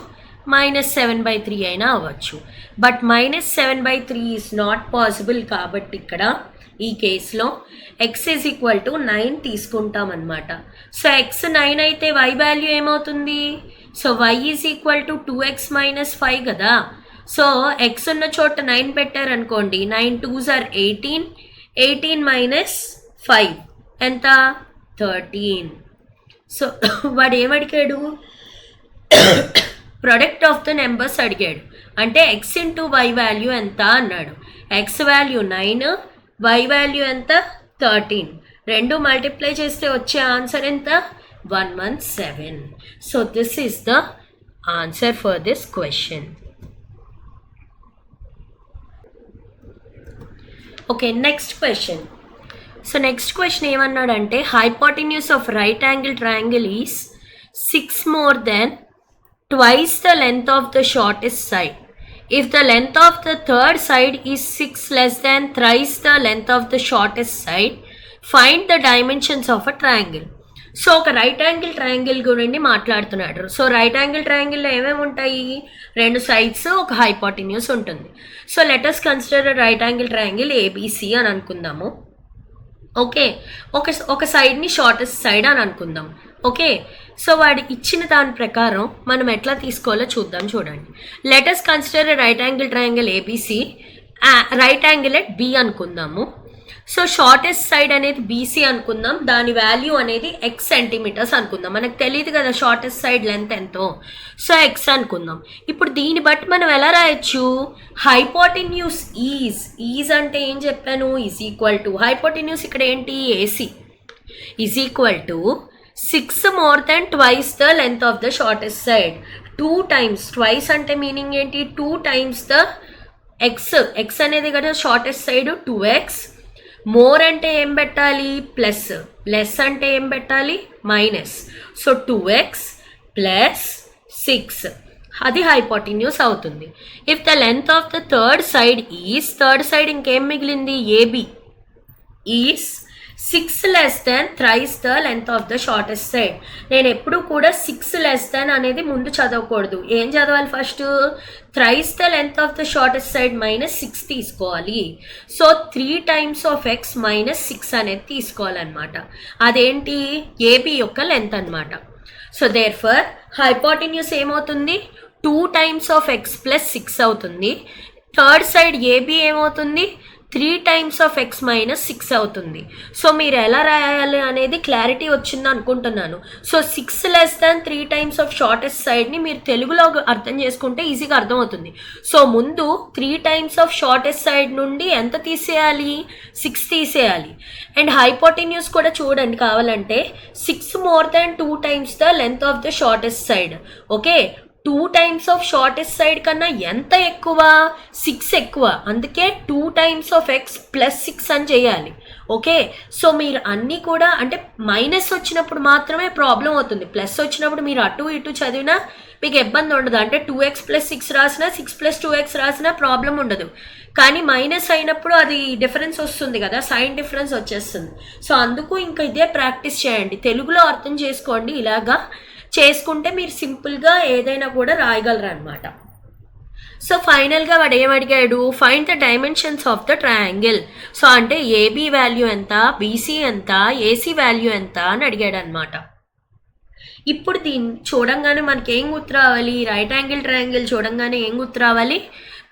-7/3 అయినా అవ్వచ్చు. బట్ -7/3 ఈజ్ నాట్ పాసిబుల్ కాబట్టి ఇక్కడ ఈ కేసులో x = 9 తీసుకుంటాం అన్నమాట. సో x 9 అయితే y వాల్యూ ఏమవుతుంది, సో y = 2x - 5 కదా. సో x ఉన్న చోట 9 పెట్టారనుకోండి, 9 2s are 18, 18 - 5 ఎంత, 13. సో వాడు ఏమడిగాడు, ప్రొడక్ట్ ఆఫ్ ద నెంబర్స్ అడిగాడు. అంటే x ఇంటూ y వాల్యూ ఎంత అన్నాడు. x వాల్యూ 9, y వాల్యూ ఎంత, 13. రెండు మల్టిప్లై చేస్తే వచ్చే ఆన్సర్ ఎంత, 117. So this is the answer for this question. Okay, next question. So next question ఏమన్నాడంటే, hypotenuse of right angle triangle is 6 more than twice the length of the shortest side. If the length of the third side is 6 less than thrice the length of the shortest side, find the dimensions of a triangle. So ఒక right angle triangle గురించి మాట్లాడుతున్నాడు. So right angle ట్రయాంగిల్లో ఏమేమి ఉంటాయి, 2 sides, ఒక hypotenuse ఉంటుంది. So let us consider right angle triangle ABC అని అనుకుందాము. Okay, ఒక సైడ్ని షార్టెస్ట్ సైడ్ అని అనుకుందాం. ఓకే, సో వాడి ఇచ్చిన దాని ప్రకారం మనం ఎట్లా తీసుకోవాలో చూద్దాం. చూడండి, let us consider right angle triangle ABC, right angle at B అనుకుందాము. సో షార్టెస్ట్ సైడ్ అనేది BC అనుకుందాం, దాని వాల్యూ అనేది x సెంటీమీటర్స్ అనుకుందాం. మనకు తెలియదు కదా షార్టెస్ట్ సైడ్ లెంత్ ఎంతో, సో x అనుకుందాం. ఇప్పుడు దీన్ని బట్టి మనం ఎలా రాయొచ్చు, హైపోటెన్యూస్ ఈజ్ అంటే ఏం చెప్పాను, = హైపోటెన్యూస్ ఇక్కడ ఏంటి, AC = 6 more than twice the length of the shortest side. 2 times, twice అంటే మీనింగ్ ఏంటి, 2 times the x అనేది కదా షార్టెస్ట్ సైడ్ 2x, మోర్ అంటే ఏం పెట్టాలి, ప్లస్, లెస్ అంటే ఏం పెట్టాలి, మైనస్. సో 2x + 6 అది హైపోటెన్యూస్ అవుతుంది. If the length of the third side ఇంకేం మిగిలింది, AB is 6 less than thrice the length of the shortest side. నేను ఎప్పుడు కూడా 6 less than అనేది ముందు చదవకూడదు. ఏం చదవాలి, first thrice the length of the shortest side -6 తీసుకోవాలి. సో 3 times of x -6 అనేది తీసుకోవాలన్నమాట. అదేంటి, AB యొక్క లెంత్ అనమాట. సో therefore హైపోటెన్యూస్ ఏమవుతుంది, 2 times of x + 6 అవుతుంది. థర్డ్ సైడ్ AB ఏమవుతుంది, 3 times of x - 6 అవుతుంది. సో మీరు ఎలా రాయాలి అనేది క్లారిటీ వచ్చింది అనుకుంటున్నాను. So 6 less than 3 times of shortest సైడ్ని మీరు తెలుగులో అర్థం చేసుకుంటే ఈజీగా అర్థమవుతుంది. సో ముందు 3 times of షార్టెస్ట్ సైడ్ నుండి ఎంత తీసేయాలి, 6 తీసేయాలి. అండ్ హైపోటెన్యూస్ కూడా చూడండి కావాలంటే, 6 more than 2 times the length of the shortest side. Okay, 2 times of shortest side కన్నా ఎంత ఎక్కువ, 6 ఎక్కువ. అందుకే 2 times of x + 6 అని చేయాలి. ఓకే. సో మీరు అన్నీ కూడా అంటే మైనస్ వచ్చినప్పుడు మాత్రమే ప్రాబ్లం అవుతుంది. ప్లస్ వచ్చినప్పుడు మీరు అటు ఇటు చదివినా మీకు ఇబ్బంది ఉండదు. అంటే 2x + 6 రాసినా 6 + 2x రాసినా ప్రాబ్లం ఉండదు. కానీ మైనస్ అయినప్పుడు అది డిఫరెన్స్ వస్తుంది కదా, సైన్ డిఫరెన్స్ వచ్చేస్తుంది. సో అందుకు ఇంకా ఇదే ప్రాక్టీస్ చేయండి. తెలుగులో అర్థం చేసుకోండి. ఇలాగా చేసుకుంటే మీరు సింపుల్గా ఏదైనా కూడా రాయగలరు అనమాట. సో ఫైనల్గా వాడు ఏమడిగాడు, find the dimensions of the triangle. So అంటే ఏబీ వాల్యూ ఎంత, బీసీ ఎంత, ఏసీ వాల్యూ ఎంత అని అడిగాడు అనమాట. ఇప్పుడు దీన్ని చూడంగానే మనకి ఏం గుర్తు రావాలి, రైట్ యాంగిల్ ట్రయాంగిల్ చూడంగానే ఏం గుర్తు రావాలి,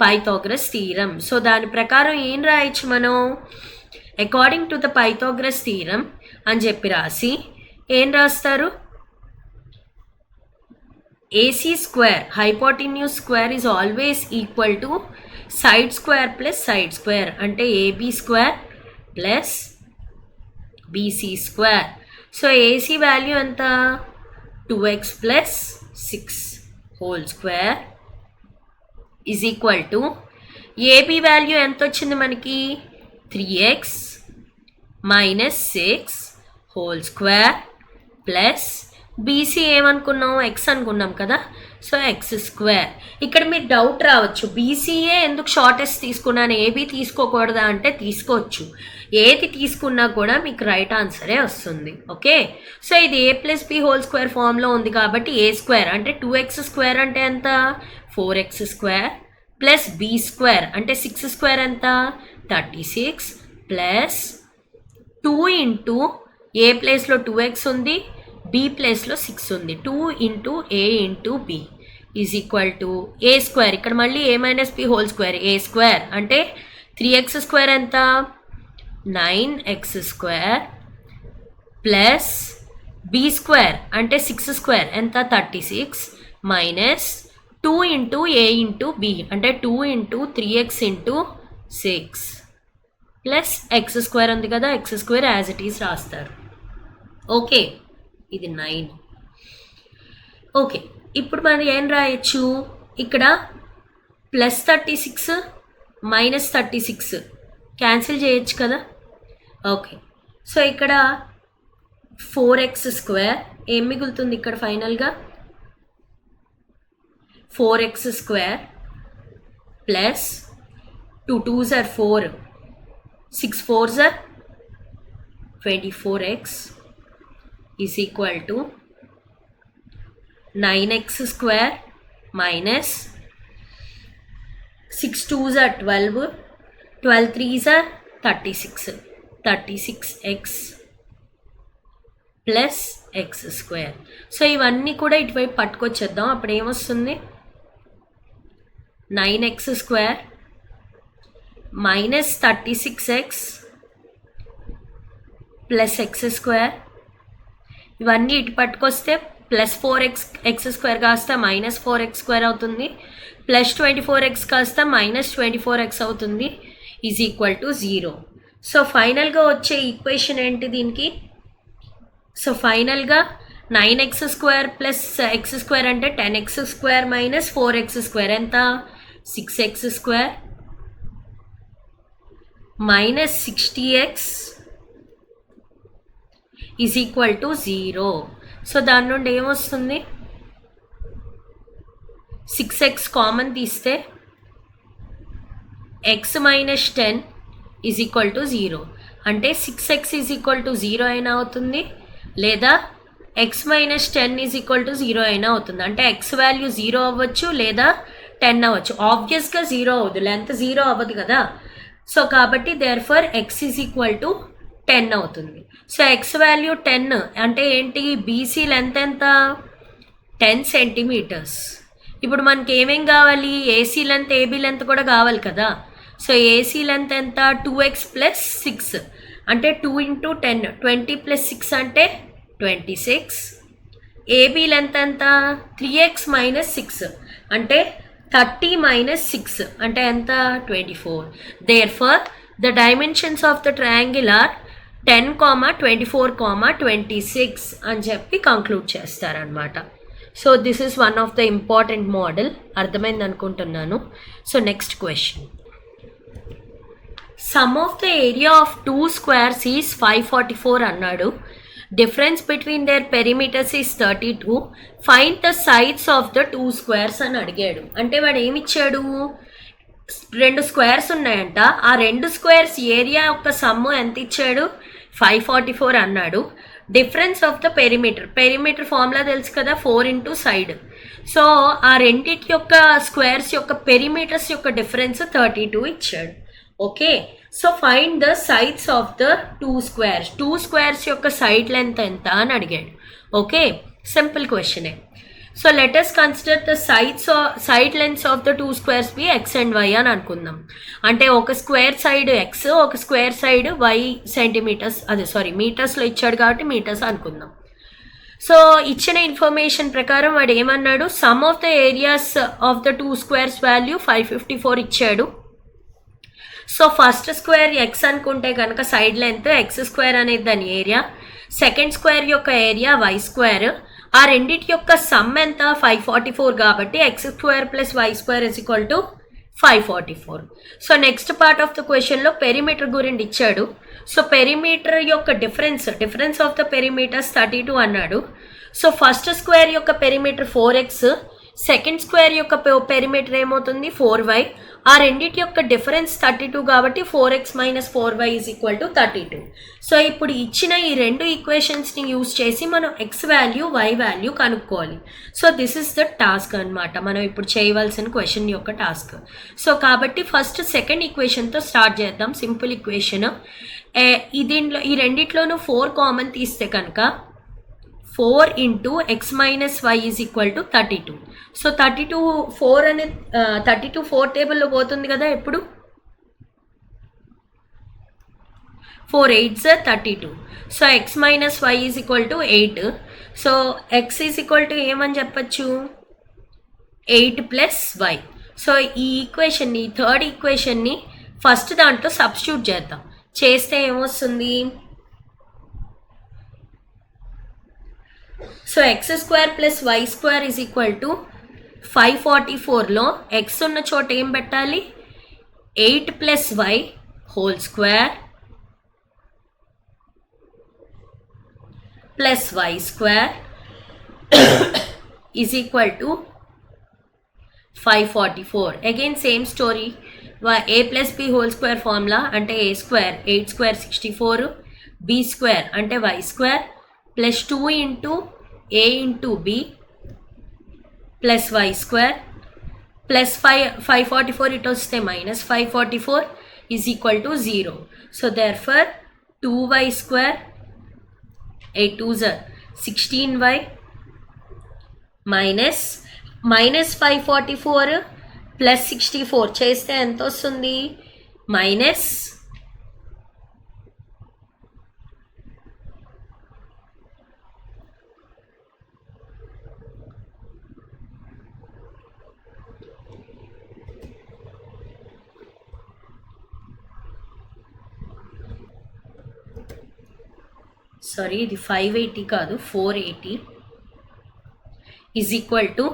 పైథాగరస్ థీరం. సో దాని ప్రకారం ఏం రాయొచ్చు మనం, according to the Pythagoras theorem అని చెప్పి రాసి ఏం రాస్తారు, AC square hypotenuse square is always equal to side square plus side square అంటే AB square plus BC square. So AC value ఎంత, 2x plus 6 whole square is equal to AB value ఎంత వచ్చింది మనకి, 3x minus 6 whole square plus BC ఏమనుకున్నాం, x అనుకున్నాం కదా. So x square. ఇక్కడ మీరు డౌట్ రావచ్చు, బీసీఏ ఎందుకు షార్టెస్ట్ తీసుకున్నాను, ఏబీ తీసుకోకూడదా అంటే తీసుకోవచ్చు. ఏది తీసుకున్నా కూడా మీకు రైట్ ఆన్సరే వస్తుంది. ఓకే. సో ఇది a + b హోల్ స్క్వేర్ ఫామ్లో ఉంది కాబట్టి ఏ స్క్వేర్ అంటే 2x స్క్వేర్ అంటే ఎంత, 4x square plus be square అంటే 6 స్క్వేర్ ఎంత, 36 ప్లస్ 2 ఇంటూ ఏ ప్లేస్లో 2x ఉంది, బి ప్లేస్లో 6 ఉంది, 2 into a into b is equal to a square. ఇక్కడ మళ్ళీ a minus b whole square, a square అంటే 3x స్క్వేర్ ఎంత, 9x square plus b square అంటే 6 స్క్వేర్ ఎంత, 36 minus 2 into a into B అంటే 2 into 3x into 6 plus x square ఉంది కదా, X square as it is రాస్తారు. Okay, ఇది 9. Okay, ఇప్పుడు మనం ఏం రాయొచ్చు, ఇక్కడ +36 -36 క్యాన్సిల్ చేయొచ్చు కదా. ఓకే, సో ఇక్కడ 4x స్క్వేర్ ఏం మిగులుతుంది, ఇక్కడ ఫైనల్గా 4x square plus 2 2s are 4, 6 4s are 24x is equal to 9x square minus 6 2s are 12, 12 3s are 36, 36x plus x square. So ఇవన్నీ కూడా ఇటువైపు పట్టుకొచ్చేద్దాం. అప్పుడు ఏమొస్తుంది, 9x square minus 36x plus x square. ఇవన్నీ ఇటు పట్టుకొస్తే ప్లస్ 4x స్క్వేర్ కాస్త minus 4x square అవుతుంది, plus 24x కాస్త మైనస్ 24x అవుతుంది, ఈజ్ ఈక్వల్ టు 0. సో ఫైనల్గా వచ్చే ఈక్వేషన్ ఏంటి దీనికి, సో ఫైనల్గా 9x square plus x square అంటే 10x square minus 4x square ఎంత, 6x square minus 60x is equal to 0. So దాని నుండి ఏమొస్తుంది, 6x కామన్ తీస్తే x minus 10 is equal to 0 అంటే 6x ఈజ్ ఈక్వల్ టు 0 అయినా అవుతుంది, లేదా x minus 10 is equal to 0 అయినా అవుతుంది. అంటే x వాల్యూ 0 అవ్వచ్చు లేదా 10 అవ్వచ్చు. ఆబ్వియస్గా 0 అవ్వదు, లెంత్ 0 అవ్వదు కదా. సో కాబట్టి therefore x is equal to 10 అవుతుంది. సో ఎక్స్ వాల్యూ 10 అంటే ఏంటి, బీసీ లెంత్ ఎంత, 10 సెంటీమీటర్స్. ఇప్పుడు మనకి ఏమేం కావాలి, ఏసీ లెంత్ ఏబీ లెంత్ కూడా కావాలి కదా. సో ఏసీ లెంత్ ఎంత, 2x ప్లస్ 6 అంటే 2 ఇంటూ 10, 20 ప్లస్ 6 అంటే 26. ఏబీ లెంత్ ఎంత, 3x మైనస్ 6 అంటే 30 మైనస్ 6 అంటే ఎంత, 24. Therefore the dimensions of the triangle are 10, 24, 26 అని చెప్పి కంక్లూడ్ చేస్తారనమాట. So this is one of the important model. అర్థమైంది అనుకుంటున్నాను. So next question, sum of the area of 2 squares ఈజ్ 544 అన్నాడు. Difference between their perimeters is 32. Find the sides of the 2 squares అని అడిగాడు. అంటే వాడు ఏమి ఇచ్చాడు, 2 squares ఉన్నాయంట. ఆ 2 squares ఏరియా యొక్క సమ్ము ఎంత ఇచ్చాడు, 544 అన్నాడు. Difference of the perimeter formula తెలుసు కదా, 4 into సైడ్. సో ఆ రెండిటి యొక్క స్క్వేర్స్ యొక్క పెరిమీటర్స్ యొక్క డిఫరెన్స్ 32 ఇచ్చాడు. Okay, so find the sides of the 2 squares. 2 squares యొక్క సైడ్ లెంత్ ఎంత అని అడిగాడు. ఓకే, సింపుల్ క్వశ్చనే. So let us consider the side lengths of the 2 squares be x and y అని అనుకుందాం. అంటే ఒక స్క్వేర్ సైడ్ ఎక్స్, ఒక స్క్వేర్ సైడ్ వై సెంటీమీటర్స్, మీటర్స్లో ఇచ్చాడు కాబట్టి మీటర్స్ అనుకుందాం. సో ఇచ్చిన ఇన్ఫర్మేషన్ ప్రకారం వాడు ఏమన్నాడు, some of the areas of the 2 squares value 554 ఇచ్చాడు. సో ఫస్ట్ స్క్వేర్ ఎక్స్ అనుకుంటే కనుక సైడ్ లెంత్ ఎక్స్ స్క్వేర్ అనేది దాని ఏరియా, సెకండ్ స్క్వేర్ యొక్క ఏరియా వై స్క్వేర్. ఆ రెండిటి యొక్క సమ్ ఎంత, 544 కాబట్టి x square plus y square is equal to 544. So next part of the క్వశ్చన్లో పెరిమీటర్ గురించి ఇచ్చాడు. సో పెరిమీటర్ యొక్క డిఫరెన్స్ ఆఫ్ ద పెరిమీటర్స్ 32 అన్నాడు. సో ఫస్ట్ స్క్వేర్ యొక్క పెరిమీటర్ 4x, సెకండ్ స్క్వేర్ యొక్క పెరిమీటర్ ఏమవుతుంది 4y. ఆ రెండిటి యొక్క డిఫరెన్స్ 32 కాబట్టి 4x - 4y is equal to 32. So ఇప్పుడు ఇచ్చిన ఈ రెండు ఈక్వేషన్స్ని యూజ్ చేసి మనం ఎక్స్ వాల్యూ వై వాల్యూ కనుక్కోవాలి. So this is the task అనమాట, మనం ఇప్పుడు చేయవలసిన క్వశ్చన్ యొక్క టాస్క్. సో కాబట్టి ఫస్ట్ సెకండ్ ఈక్వేషన్తో స్టార్ట్ చేద్దాం. Simple equation. దీంట్లో ఈ రెండిట్లోనూ 4 కామన్ తీస్తే కనుక 4 into x minus y is equal to 32. So 32 4 టేబుల్లో పోతుంది కదా ఎప్పుడు, 4 8s 32. So x minus y is equal to 8. So x is equal to ఏమని చెప్పచ్చు, 8 plus y. సో ఈ ఈక్వేషన్ని, థర్డ్ ఈక్వేషన్ని ఫస్ట్ దాంట్లో సబ్స్టిట్యూట్ చేద్దాం. చేస్తే ఏమొస్తుంది, so x square plus y square is equal to 544లో ఎక్స్ ఉన్న చోట ఏం పెట్టాలి, 8 plus y whole square plus y square is equal to 544. Again same story, a plus b whole square formula అంటే a square, 8 square 64, b square అంటే y square plus 2 into a into b plus y square plus 544 ఇటు వస్తే minus 544 is equal to 0. So therefore 2y square 8 2s 16y minus 544 plus 64 చేస్తే ఎంత వస్తుంది, minus ఇది 580 కాదు 480 is equal to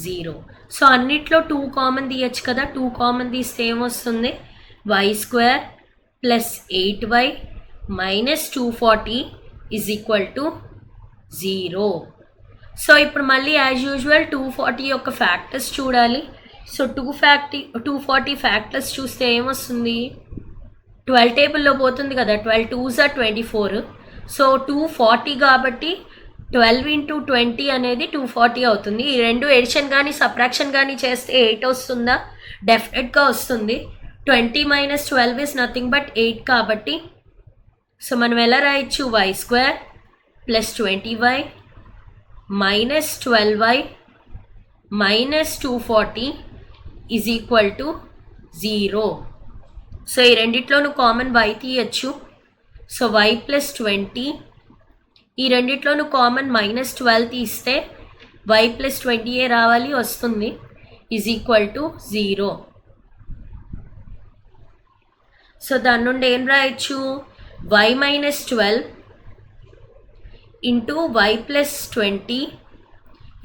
0. So అన్నిట్లో 2 common తీయచ్చు కదా, 2 కామన్ తీస్తే ఏమొస్తుంది, y square plus 8y minus 240 is equal to 0. So ఇప్పుడు మళ్ళీ యాజ్ యూజువల్ 240 యొక్క ఫ్యాక్టర్స్ చూడాలి. సో 240 ఫ్యాక్టర్స్ చూస్తే ఏమొస్తుంది, 12 టేబుల్లో పోతుంది కదా, 12 2s 24. సో 240 కాబట్టి 12 into 20 అనేది 240 అవుతుంది. ఈ రెండు ఎడిషన్ కానీ సబ్ట్రాక్షన్ కానీ చేస్తే 8 వస్తుందా, డెఫినెట్గా వస్తుంది. 20 minus 12 is nothing but 8 కాబట్టి సో మనం ఎలా రాయొచ్చు, y square plus 20y minus 12y minus 240 is equal to 0. So ఈ రెండిట్లోనూ కామన్ y తీయచ్చు. సో y ప్లస్ 20, ఈ రెండిట్లోనూ కామన్ మైనస్ 12 తీస్తే y ప్లస్ 20 రావాలి, వస్తుంది, ఈజ్ ఈక్వల్ టు 0. సో దాని నుండి ఏం రాయొచ్చు, y minus 12 into y plus 20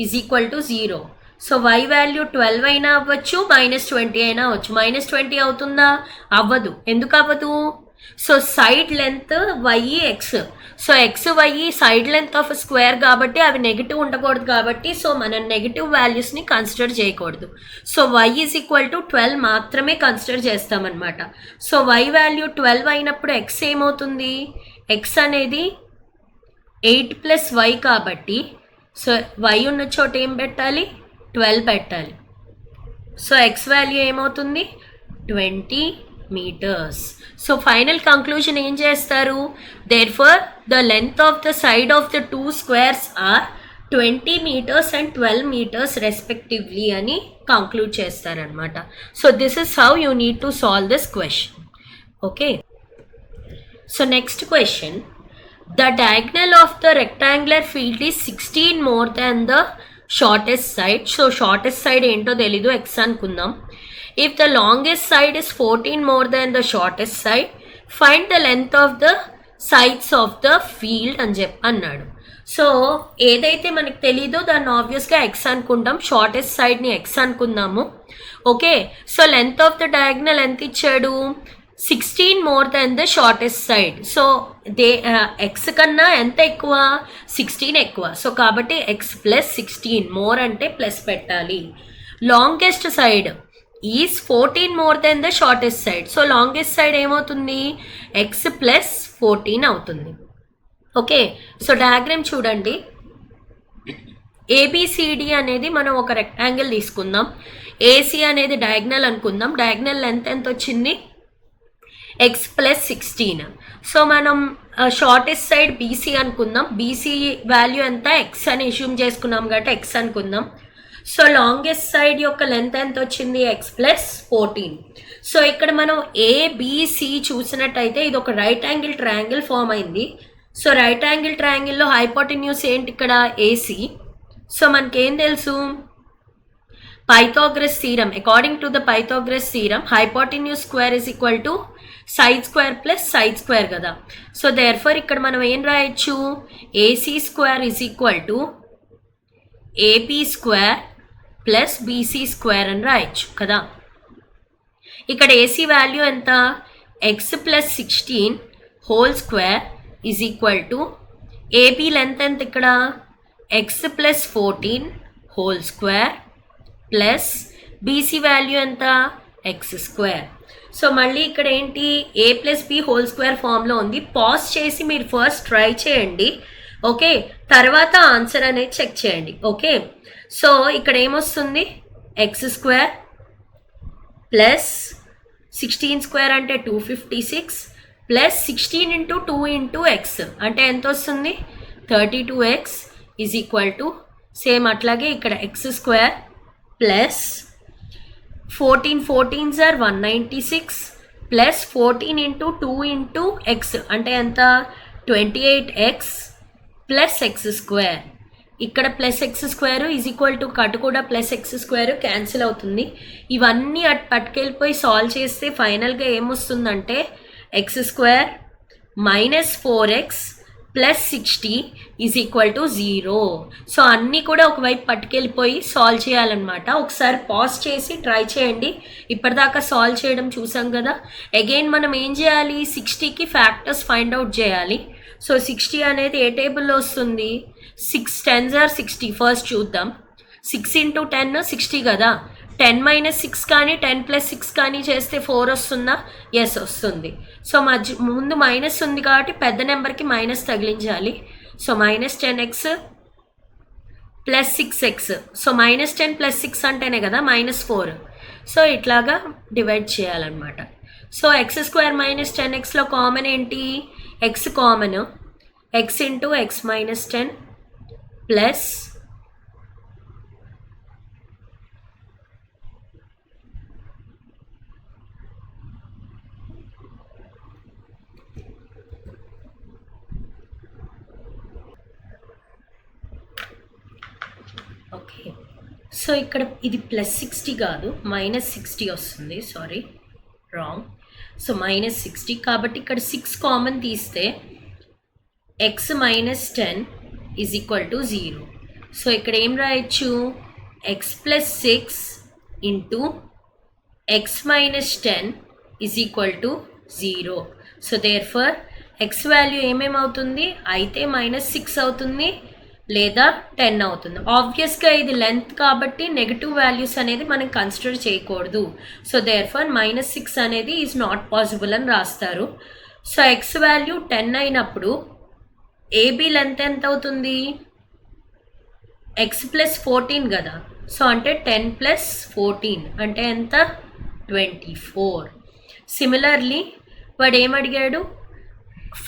is equal to 0. So y value 12 అయినా అవ్వచ్చు, -20 అయినా అవ్వచ్చు. -20 అవుతుందా? అవ్వదు. ఎందుకు అవ్వదు? So side length X, so X side length of square కాబట్టి అవి నెగిటివ్ ఉండకూడదు కాబట్టి సో మనం నెగిటివ్ వాల్యూస్ని కన్సిడర్ చేయకూడదు. So y is equal to 12 మాత్రమే కన్సిడర్ చేస్తామన్నమాట. సో y వాల్యూ 12 అయినప్పుడు x ఏమవుతుంది? x అనేది 8 + y కాబట్టి సో y ఉన్న చోట ఏం పెట్టాలి? 12 పెట్టాలి. సో x వాల్యూ ఏమవుతుంది? 20 meters. So final conclusion ఏం చేస్తారు? Therefore the length of the side of the two squares are 20 meters and 12 meters respectively అని conclude చేస్తారనమాట. So this is how you need to solve this question. Okay. So next question. The diagonal of the rectangular field is 16 more than the shortest side. So shortest side ఏంటో తెలీదు, x అనుకుందాం. If the longest side is 14 more than the shortest side, find the length of the sides of the field అని అన్నాడు. So ఏదైతే మనకు తెలీదో దాన్ని ఆబ్వియస్గా X అనుకుంటాం, షార్టెస్ట్ సైడ్ని ఎక్స్ అనుకుందాము. Okay, so length of the diagonal ఎంత ఇచ్చాడు? 16 more than the shortest side. So X కన్నా ఎంత ఎక్కువ? 16 ఎక్కువ. సో కాబట్టి ఎక్స్ ప్లస్ 16, మోర్ అంటే ప్లస్ పెట్టాలి. Longest side is 14 more than the shortest side. So longest side ఏమవుతుంది? ఎక్స్ ప్లస్ 14 అవుతుంది. ఓకే, సో డయాగ్రామ్ చూడండి. ఏబిసిడి అనేది మనం ఒక రెక్టాంగిల్ తీసుకుందాం. ఏసీ అనేది డయాగ్నల్ అనుకుందాం. డయాగ్నల్ లెంత్ ఎంత వచ్చింది? X plus 16. సో మనం షార్టెస్ట్ సైడ్ బీసీ అనుకుందాం. బీసీ వాల్యూ ఎంత? ఎక్స్ అని అస్యూమ్ చేసుకున్నాం కాబట్టి ఎక్స్ అనుకుందాం. సో లాంగెస్ట్ సైడ్ యొక్క లెంత్ ఎంత వచ్చింది? X plus 14. సో ఇక్కడ మనం ఏబిసి చూసినట్టయితే ఇది ఒక రైట్ యాంగిల్ ట్రయాంగిల్ ఫామ్ అయింది. సో రైట్ యాంగిల్ ట్రయాంగిల్లో హైపోటెన్యూస్ ఏంటి? ఇక్కడ ఏసీ. సో మనకేం తెలుసు? Pythagoras theorem. According to the Pythagoras theorem hypotenuse square is equal to side square plus side square కదా. సో దేర్ఫోర్ ఇక్కడ మనం ఏం రాయొచ్చు? AC square is equal to AB square plus BC square అని రాయొచ్చు కదా. ఇక్కడ ఏసీ వాల్యూ ఎంత? X plus 16 whole square is equal to AB length ఎంత? ఇక్కడ x plus 14 whole square plus BC value ఎంత? X square. సో మళ్ళీ ఇక్కడ ఏంటి? A plus b whole square ఫామ్లో ఉంది. పాజ్ చేసి మీరు ఫస్ట్ ట్రై చేయండి. ఓకే, తర్వాత ఆన్సర్ అనేది చెక్ చేయండి. ఓకే, సో ఇక్కడ ఏమొస్తుంది? ఎక్స్ స్క్వేర్ ప్లస్ 16 స్క్వేర్ అంటే 256 ప్లస్ 16 ఇంటూ 2 ఇంటూ ఎక్స్ అంటే ఎంత వస్తుంది? 32x is equal to same అట్లాగే ఇక్కడ x square plus 14 sir 196 plus 14 into 2 into x అంటే ఎంత? 28x plus x square. ఇక్కడ plus x square is equal to cut కూడా ప్లస్ ఎక్స్ స్క్వేర్ క్యాన్సిల్ అవుతుంది. ఇవన్నీ అటు పట్టుకెళ్ళిపోయి సాల్వ్ చేస్తే ఫైనల్గా ఏమొస్తుందంటే x square minus 4x plus 60 is equal to 0. So అన్నీ కూడా ఒకవైపు పట్టుకెళ్ళిపోయి సాల్వ్ చేయాలన్నమాట. ఒకసారి పాజ్ చేసి ట్రై చేయండి. ఇప్పటిదాకా సాల్వ్ చేయడం చూసాం కదా. అగైన్ మనం ఏం చేయాలి? 60కి ఫ్యాక్టర్స్ ఫైండ్ అవుట్ చేయాలి. సో 60 అనేది ఏ టేబుల్లో వస్తుంది? 6 10s are 60. ఫస్ట్ చూద్దాం. 6 ఇంటూ 10 60 కదా. 10 - 6 కానీ 10 + 6 కానీ చేస్తే 4 వస్తుందా? ఎస్ వస్తుంది. సో ముందు మైనస్ ఉంది కాబట్టి పెద్ద నెంబర్కి మైనస్ తగిలించాలి. So -10x plus 6x. So -10 + 6 అంటేనే కదా -4. సో ఇట్లాగా డివైడ్ చేయాలన్నమాట. సో ఎక్స్ స్క్వేర్ మైనస్ 10xలో కామన్ ఏంటి? X common. X into x minus 10 plus okay. So ఇక్కడ ఇది ప్లస్ 60 కాదు -60 వస్తుంది. Sorry wrong. సో -60 కాబట్టి ఇక్కడ 6 కామన్ తీస్తే x - 10 is equal to 0. So ఇక్కడ ఏం రాయొచ్చు? x plus 6 into x minus 10 is equal to 0. So therefore x value ఏమేమవుతుంది అయితే -6 అవుతుంది లేదా 10 అవుతుంది. ఆబ్వియస్గా ఇది లెంత్ కాబట్టి నెగటివ్ వాల్యూస్ అనేది మనం కన్సిడర్ చేయకూడదు. సో therefore -6 అనేది ఈజ్ నాట్ పాసిబుల్ అని రాస్తారు. సో x వాల్యూ 10 అయినప్పుడు ఏబీ లెంత్ ఎంత అవుతుంది? x ప్లస్ 14 కదా. సో అంటే 10 ప్లస్ 14 అంటే ఎంత? 24. సిమిలర్లీ వాడు ఏమడిగాడు?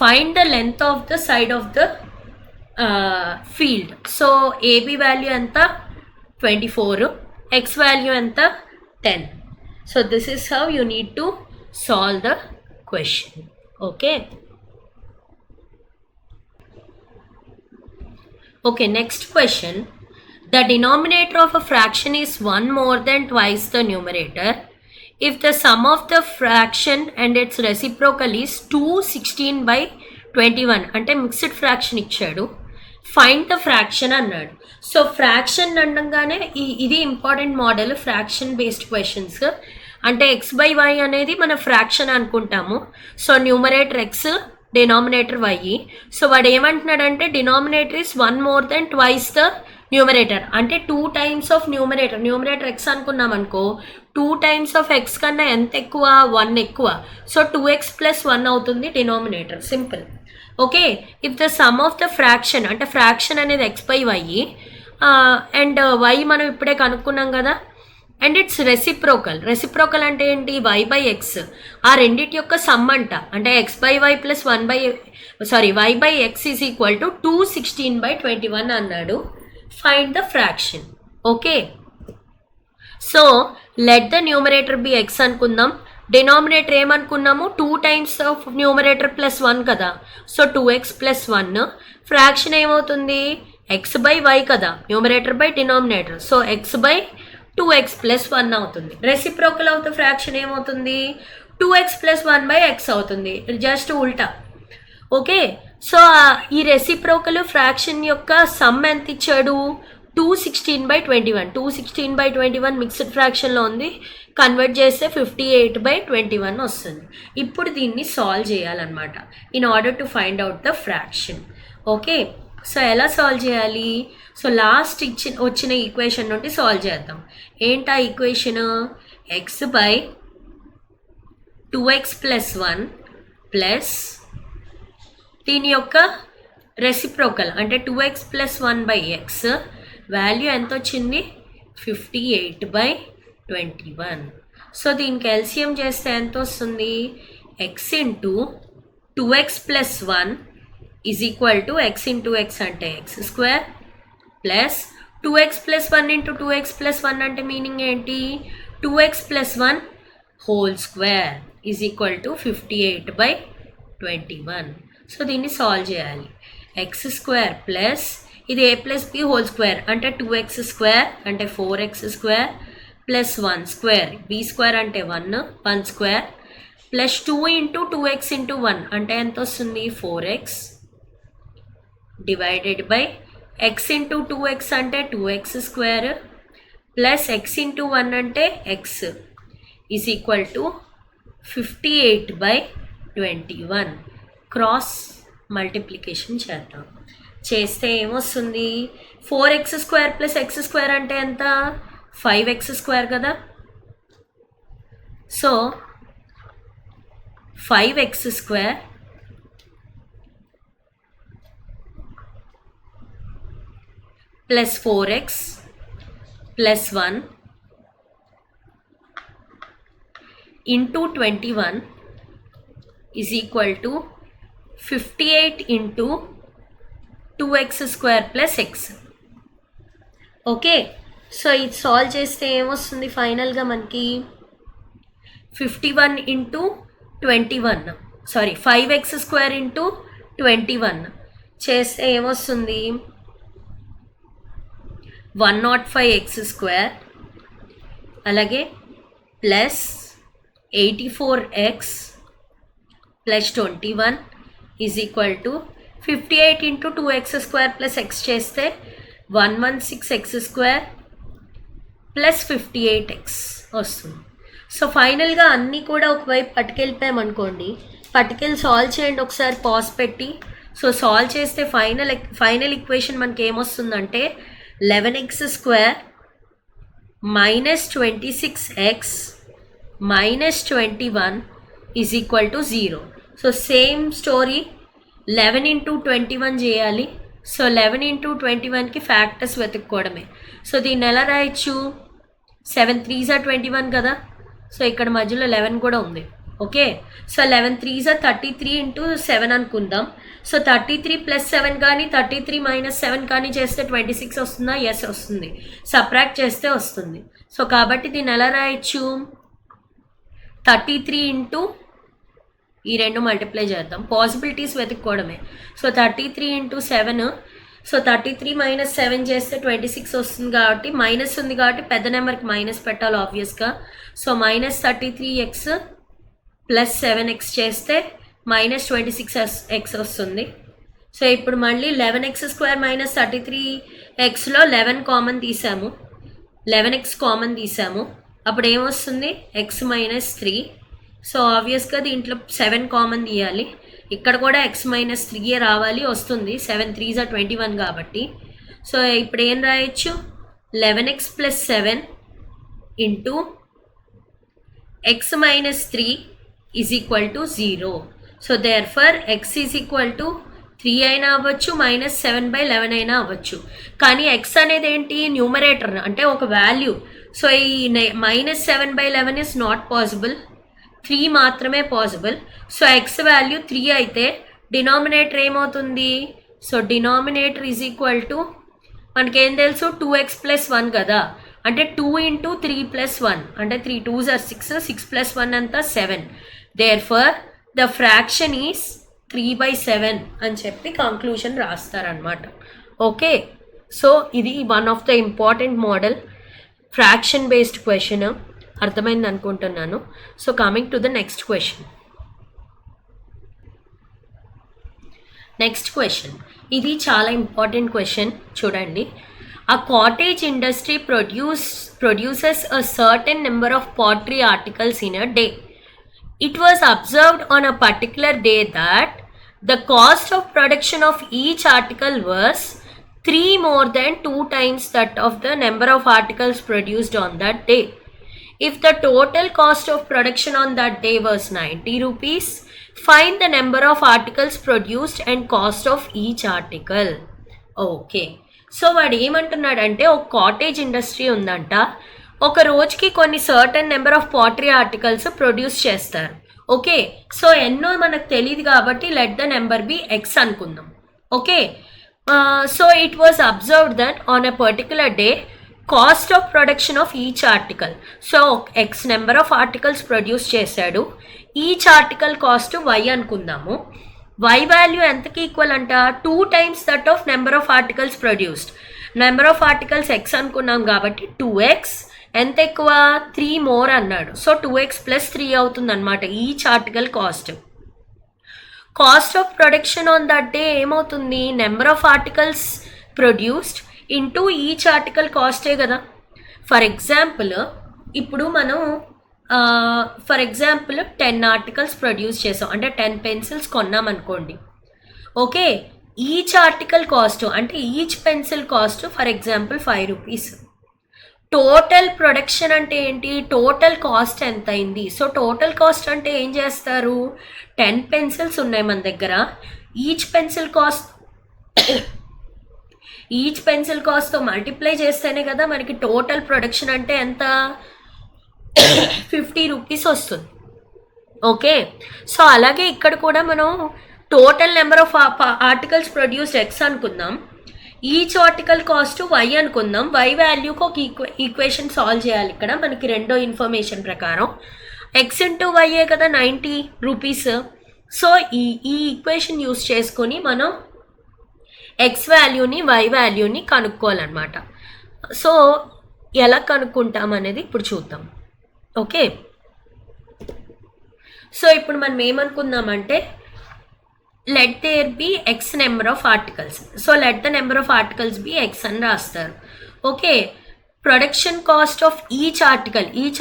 Find the length of the side of the field. So AB value ఎంత? 24. ఎక్స్ వాల్యూ ఎంత? 10. So this is how you need to solve the question. Okay. Okay, next question. The denominator of a fraction is 1 more than twice the numerator if the sum of the fraction and its reciprocal is 216/21. అంటే mixed fraction ఇచ్చాడు. Find the fraction అన్నాడు. So fraction అనగానే ఇది important model fraction based questions. అంటే x/y అనేది మన fraction అనుకుంటాము. So numerator x, denominator y. So వాడు ఏమంటున్నాడంటే denominator is 1 more than twice the numerator. అంటే 2 times ఆఫ్ న్యూమరేటర్ x అనుకున్నాం అనుకో, 2 times ఆఫ్ x కన్నా ఎంత ఎక్కువ? 1 ఎక్కువ. సో 2x plus 1 అవుతుంది denominator. Simple. Okay. If the sum of the fraction అంటే ఫ్రాక్షన్ అనేది x/y అండ్ y మనం ఇప్పుడే కనుక్కున్నాం కదా. అండ్ ఇట్స్ రెసిప్రోకల్ అంటే ఏంటి? y/x. ఆ రెండిటి యొక్క సమ్ అంట. అంటే x/y plus y/x is equal to 216/21 అన్నాడు. Find the fraction. Okay. So let the numerator be x అనుకుందాం. డినామినేటర్ ఏమనుకున్నాము? 2 times ఆఫ్ న్యూమరేటర్ ప్లస్ 1 కదా. So 2x plus 1. ఫ్రాక్షన్ ఏమవుతుంది? x/y కదా, numerator by denominator. So x/2x plus 1 అవుతుంది. Reciprocal of the fraction ఏమవుతుంది? 2x plus 1/x అవుతుంది. Just ఉల్టా. Okay. So ఈ రెసిప్రోకల్ ఫ్రాక్షన్ యొక్క సమ్ ఎంత ఇచ్చాడు? 216/21. 216/21 మిక్స్డ్ ఫ్రాక్షన్లో ఉంది. కన్వర్ట్ చేస్తే 58/21 వస్తుంది. ఇప్పుడు దీన్ని సాల్వ్ చేయాలన్నమాట in order to find out the fraction. Okay. So ఎలా సాల్వ్ చేయాలి? సో లాస్ట్ వచ్చిన ఈక్వేషన్ నుండి సాల్వ్ చేద్దాం. ఏంటా ఈక్వేషన్? x/2x ప్లస్ 1 ప్లస్ దీని యొక్క రెసిప్రోకల్ అంటే 2x ప్లస్ 1/x వాల్యూ ఎంత వచ్చింది? 58/21. సో దీనికి ఎల్సిఎం చేస్తే ఎంత వస్తుంది? x into 2x plus 1 is equal to x into x అంటే x² plus 2x plus 1 into 2x plus 1 అంటే మీనింగ్ ఏంటి? 2x plus 1 whole square is equal to 58/21. So దీన్ని సాల్వ్ చేయాలి. x² ప్లస్ ఇది a plus b whole square అంటే 2x² అంటే 4x² plus 1² b² అంటే 1² plus 2 into 2x into 1 అంటే ఎంత వస్తుంది? 4x divided by x into 2x అంటే 2x² ప్లస్ x ఇంటూ 1 అంటే x is equal to 58/21. Cross multiplication చేద్దాం. చేస్తే ఏమొస్తుంది? 4x² ప్లస్ x² అంటే ఎంత? 5x² కదా. So 5x² plus 4x plus 1 into 21 is equal to 58 into 2x² plus x. Okay. So ఇది solve చేస్తే ఏమొస్తుంది? ఫైనల్గా మనకి 51 ఇంటూ 21 5x² ఇంటూ 21 చేస్తే ఏమొస్తుంది? 105x² అలాగే plus 84x plus 21 is equal to 58 into 2x² plus x చేస్తే 116x² ప్లస్ 58x వస్తుంది. సో ఫైనల్గా అన్నీ కూడా ఒకవైపు పట్టుకెళ్ళిపోయామనుకోండి, పట్టుకెళ్ళి సాల్వ్ చేయండి ఒకసారి పాస్ పెట్టి. సో సాల్వ్ చేస్తే ఫైనల్ ఈక్వేషన్ మనకి ఏమొస్తుందంటే 11x² minus 26x minus 21 is equal to 0. So same story 11 into 21 చేయాలి. సో 11 ఇంటూ 21కి ఫ్యాక్టర్స్ వెతుక్కోవడమే. సో దీన్ని ఎలా రాయొచ్చు, 7 3s are 21 కదా. సో ఇక్కడ మధ్యలో 11 కూడా ఉంది. Okay, so 11 3s are 33 into 7 అనుకుందాం. సో 33 ప్లస్ 7 కానీ 33 మైనస్ 7 కానీ చేస్తే 26 వస్తుందా? ఎస్ వస్తుంది. సబ్ట్రాక్ట్ చేస్తే వస్తుంది. సో కాబట్టి దీన్ని ఎలా రాయొచ్చు, 33 ఇంటూ ఈ రెండు మల్టిప్లై చేద్దాం, పాసిబిలిటీస్ వెతుక్కోవడమే. సో 33 ఇంటూ 7, సో 33 మైనస్ 7 చేస్తే 26 వస్తుంది కాబట్టి మైనస్ ఉంది కాబట్టి పెద్ద నెంబర్కి మైనస్ పెట్టాలి ఆబ్వియస్గా. So minus 33x plus 7x చేస్తే మైనస్ 26x వస్తుంది. సో ఇప్పుడు మళ్ళీ 11x² మైనస్ 33xలో 11 కామన్ తీసాము, 11x కామన్ తీసాము, అప్పుడు ఏమొస్తుంది x మైనస్ 3. సో ఆబ్వియస్గా దీంట్లో 7 కామన్ తీయాలి, ఇక్కడ కూడా x మైనస్ 3 రావాలి, వస్తుంది. 7 3s are 21 కాబట్టి. సో ఇప్పుడు ఏం రాయొచ్చు, 11x plus 7 into x minus 3 is equal to 0. So therefore x is equal to 3 అయినా అవ్వచ్చు, మైనస్ 7/11 అయినా అవ్వచ్చు. కానీ x అనేది ఏంటి, న్యూమరేటర్ అంటే ఒక వాల్యూ. సో ఈ మైనస్ 7/11 ఇస్ నాట్ పాసిబుల్, 3 మాత్రమే పాసిబుల్. సో x వాల్యూ 3 అయితే డినామినేటర్ ఏమవుతుంది, so denominator is equal to మనకేం తెలుసు 2x ప్లస్ 1 కదా, అంటే 2 ఇంటూ 3 ప్లస్ 1 అంటే 3 2s are 6, 6 ప్లస్ 1 అంతా 7. Therefore the fraction is 3/7 అని చెప్పి కంక్లూషన్ రాస్తారనమాట. ఓకే, సో ఇది one of the important model fraction based question. అర్థమైంది అనుకుంటున్నాను. So coming to the next question. Next question ఇది చాలా ఇంపార్టెంట్ క్వశ్చన్. చూడండి, a cottage industry produces a certain number of pottery articles in a day. It was observed on a particular day that the cost of production of each article was 3 more than 2 times that of the number of articles produced on that day. If the total cost of production on that day was 90 rupees, find the number of articles produced and cost of each article. Okay, so వాడు ఏమంటున్నాడంటే ఒక cottage industry ఉందంట, ఒక రోజుకి కొన్ని certain number of pottery articles produce చేస్తారు. Okay, so ఎన్నో మనకు తెలియదు కాబట్టి let the number be x అనుకుందాం. Okay, so it was observed that on a particular day cost of production of each article, so x number of articles produce చేశాడు, each article cost y అనుకుందాము. y value ఎంతకి equal అంట, 2 times that of number of articles produced. Number of articles x అనుకున్నాం కాబట్టి 2x, ఎంత ఎక్కువ 3 more అన్నాడు. So 2x plus 3 అవుతుంది అనమాట each article cost. Cost of production on that day ఏమవుతుంది, number of articles produced into each article కాస్టే కదా. ఫర్ ఎగ్జాంపుల్ ఇప్పుడు మనం ఫర్ ఎగ్జాంపుల్ 10 ఆర్టికల్స్ ప్రొడ్యూస్ చేసాం, అంటే 10 పెన్సిల్స్ కొన్నాం అనుకోండి. ఓకే, ఈచ్ ఆర్టికల్ కాస్ట్ అంటే each pencil cost for example 5 rupees. Total production అంటే ఏంటి, టోటల్ కాస్ట్ ఎంత అయింది. సో టోటల్ కాస్ట్ అంటే ఏం చేస్తారు, 10 పెన్సిల్స్ ఉన్నాయి మన దగ్గర, ఈచ్ పెన్సిల్ కాస్ట్తో మల్టిప్లై చేస్తేనే కదా మనకి టోటల్ ప్రొడక్షన్ అంటే ఎంత 50 రూపీస్ వస్తుంది. ఓకే, సో అలాగే ఇక్కడ కూడా మనం total number of articles produced X అనుకుందాం, ఈచ్ ఆర్టికల్ కాస్ట్ y అనుకుందాం. y వాల్యూకి ఒక ఈక్వేషన్ సాల్వ్ చేయాలి ఇక్కడ మనకి రెండో ఇన్ఫర్మేషన్ ప్రకారం. x ఇంటూ వైఏ కదా 90 రూపీస్. సో ఈ ఈక్వేషన్ యూస్ చేసుకొని మనం x వాల్యూని y వాల్యూని కనుక్కోవాలన్నమాట. సో ఎలా కనుక్కుంటాం అనేది ఇప్పుడు చూద్దాం. ఓకే, సో ఇప్పుడు మనం ఏమనుకుందామంటే let there be x number of articles. So let the number of articles be x అని రాస్తారు. Okay, production cost of each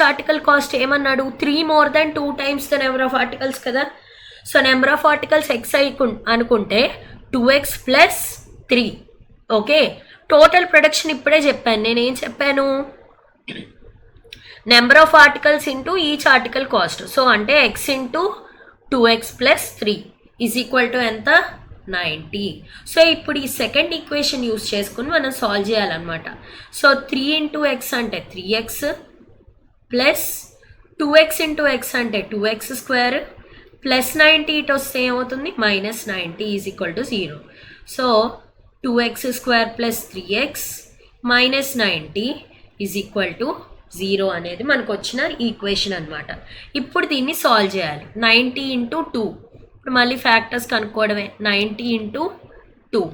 article cost ఏమన్నాడు 3 more than 2 times the number of articles కదా. So number of articles x అనుకుంటే 2x plus 3. Okay, total production ఇప్పుడే చెప్పాను. నేనేం చెప్పాను, number of articles into each article cost. So అంటే x into 2x plus 3 is equal to ఎంత 90. So ఇప్పుడు ఈ సెకండ్ ఈక్వేషన్ యూస్ చేసుకుని మనం సాల్వ్ చేయాలన్నమాట. సో 3 ఇంటూ ఎక్స్ అంటే 3x plus 2x into x అంటే 2x స్క్వేర్ ప్లస్ 90 ఇటు వస్తే ఏమవుతుంది minus 90 is equal to 0. So 2x square plus 3x minus 90 is equal to 0 అనేది మనకు వచ్చిన ఈక్వేషన్ అనమాట. ఇప్పుడు దీన్ని సాల్వ్ చేయాలి. 90 ఇంటూ 2, ఇప్పుడు మళ్ళీ ఫ్యాక్టర్స్ కనుక్కోవడమే. 90 ఇంటూ 2.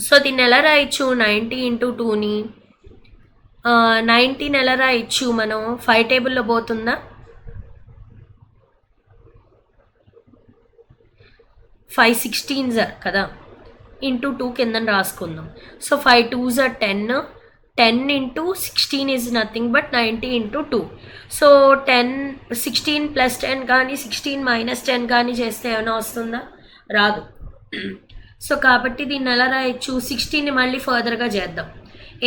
సో దీన్ని ఎలా రాయొచ్చు, 90 ఇంటూ 2ని 19 ఎలా రాయొచ్చు మనం, 5 టేబుల్లో పోతుందా, 5 16s కదా, ఇంటూ 2 కిందని రాసుకుందాం. So 5 2s 10 into 16 is nothing but 90 into 2. So 16 plus 10 కానీ 16 మైనస్ 10 కానీ చేస్తే ఏమైనా వస్తుందా, రాదు. సో కాబట్టి దీన్ని ఎలా రాయొచ్చు, 16ని మళ్ళీ ఫర్దర్గా చేద్దాం.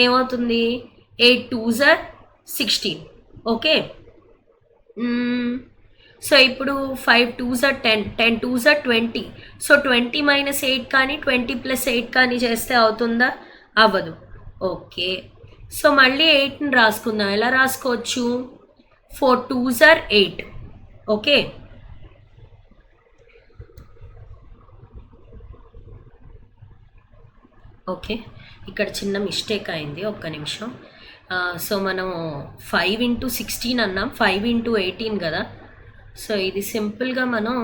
ఏమవుతుంది 8 2s 16. ఓకే, సో ఇప్పుడు 5 2s 10 10 2s 20. సో 20 మైనస్ 8 కానీ 20 ప్లస్ 8 కానీ చేస్తే అవుతుందా, అవ్వదు. ఓకే, సో మళ్ళీ 8ని రాసుకుందాం. ఎలా రాసుకోవచ్చు, 4 2s 8. ఓకే, ఓకే ఇక్కడ చిన్న మిస్టేక్ అయింది, ఒక్క నిమిషం. సో మనం 5 ఇంటూ 16 అన్నాం, 5 ఇంటూ 18 కదా. సో ఇది సింపుల్గా మనం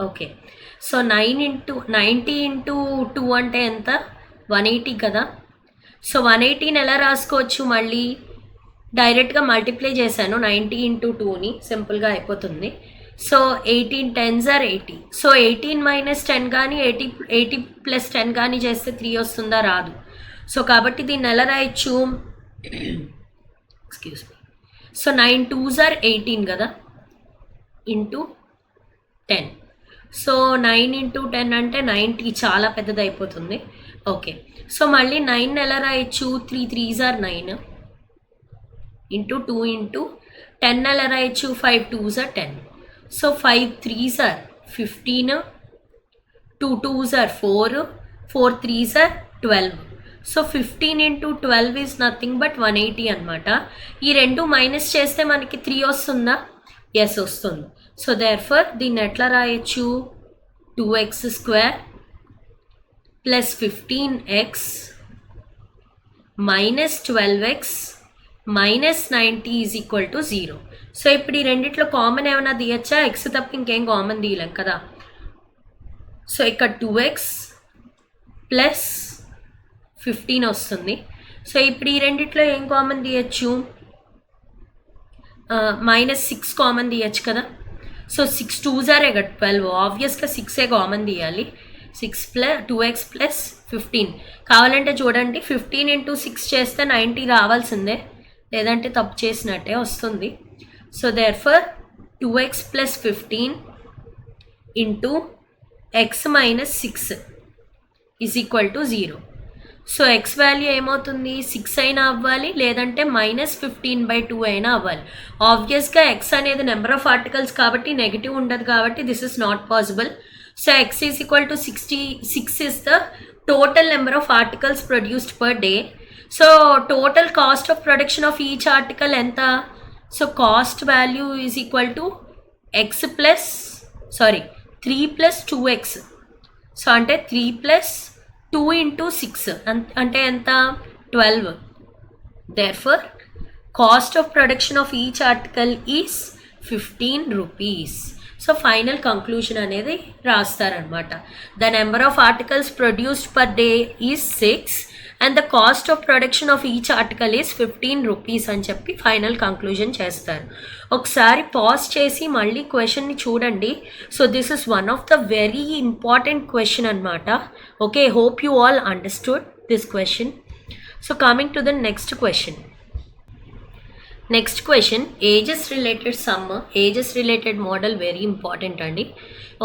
ఓకే, సో 90 ఇంటూ 2 అంటే ఎంత 180 కదా. సో 180ని ఎలా రాసుకోవచ్చు, మళ్ళీ డైరెక్ట్గా మల్టిప్లై చేశాను 90 ఇంటూ 2ని, సింపుల్గా అయిపోతుంది. So 18 10s 80. సో 18 మైనస్ 10 కానీ 80 ప్లస్ 10 కానీ చేస్తే 3 వస్తుందా, రాదు. సో కాబట్టి దీన్ని ఎలా రాయొచ్చు, ఎక్స్క్యూజ్ మీ, సో 9 2s 18 కదా ఇంటూ 10. సో 9 ఇంటూ 10 అంటే 90, చాలా పెద్దది అయిపోతుంది. ఓకే, సో మళ్ళీ 9 ఎలా రాయొచ్చు, 3 3s 9 ఇంటూ 2 ఇంటూ 10 ఎలా రాయొచ్చు, 5 2s 10. So 5 3s 15, 2 2s 4, 4 3s 12. So 15 into 12 is nothing but 180 అనమాట. ఈ రెండు మైనస్ చేస్తే మనకి 3 వస్తుందా, ఎస్ వస్తుంది. సో దేర్ఫోర్ దీన్ని ఎట్లా రాయొచ్చు, 2x square plus 15x minus 12x minus 90 is equal to 0. So ఇప్పుడు ఈ రెండిట్లో కామన్ ఏమైనా తీయచ్చా, ఎక్స్ తప్ప ఇంకేం కామన్ తీయలేం కదా. సో ఇక్కడ 2x ప్లస్ 15 వస్తుంది. సో ఇప్పుడు ఈ రెండిట్లో ఏం కామన్ తీయచ్చు, మైనస్ 6 కామన్ తీయచ్చు కదా. సో 6 2s 12, ఆబ్వియస్గా 6 కామన్ తీయాలి. 6 ప్లస్ 2x ప్లస్ 15 కావాలంటే చూడండి, 15 ఇంటూ 6 చేస్తే 90 రావాల్సిందే, లేదంటే తప్పు చేసినట్టే వస్తుంది. So therefore 2x plus 15 into x minus 6 is equal to 0. So x value ఏమవుతుంది, 6 అయినా అవ్వాలి, లేదంటే -15/2 అయినా అవ్వాలి. ఆబ్వియస్గా x అనేది నెంబర్ ఆఫ్ ఆర్టికల్స్ కాబట్టి నెగిటివ్ ఉండదు, కాబట్టి this is not possible. So x is equal to 66 is the total number of articles produced per day. So total cost of production of each article ఎంత, so cost value is equal to x plus 3 plus 2x. సో అంటే 3 plus 2 into 6 అంటే ఎంత 12. Therefore cost of production of each article is 15 rupees. So final conclusion అనేది రాస్తారనమాట. The number of articles produced per day is 6 and the cost of production of each article is 15 rupees అని చెప్పి final conclusion చేస్తారు. ఒకసారి pause చేసి మళ్ళీ క్వశ్చన్ని చూడండి. So this is one of the very important question అనమాట. Okay, hope you all understood this question. So coming to the next question. Next question ages related sum, ages related model very important అండి.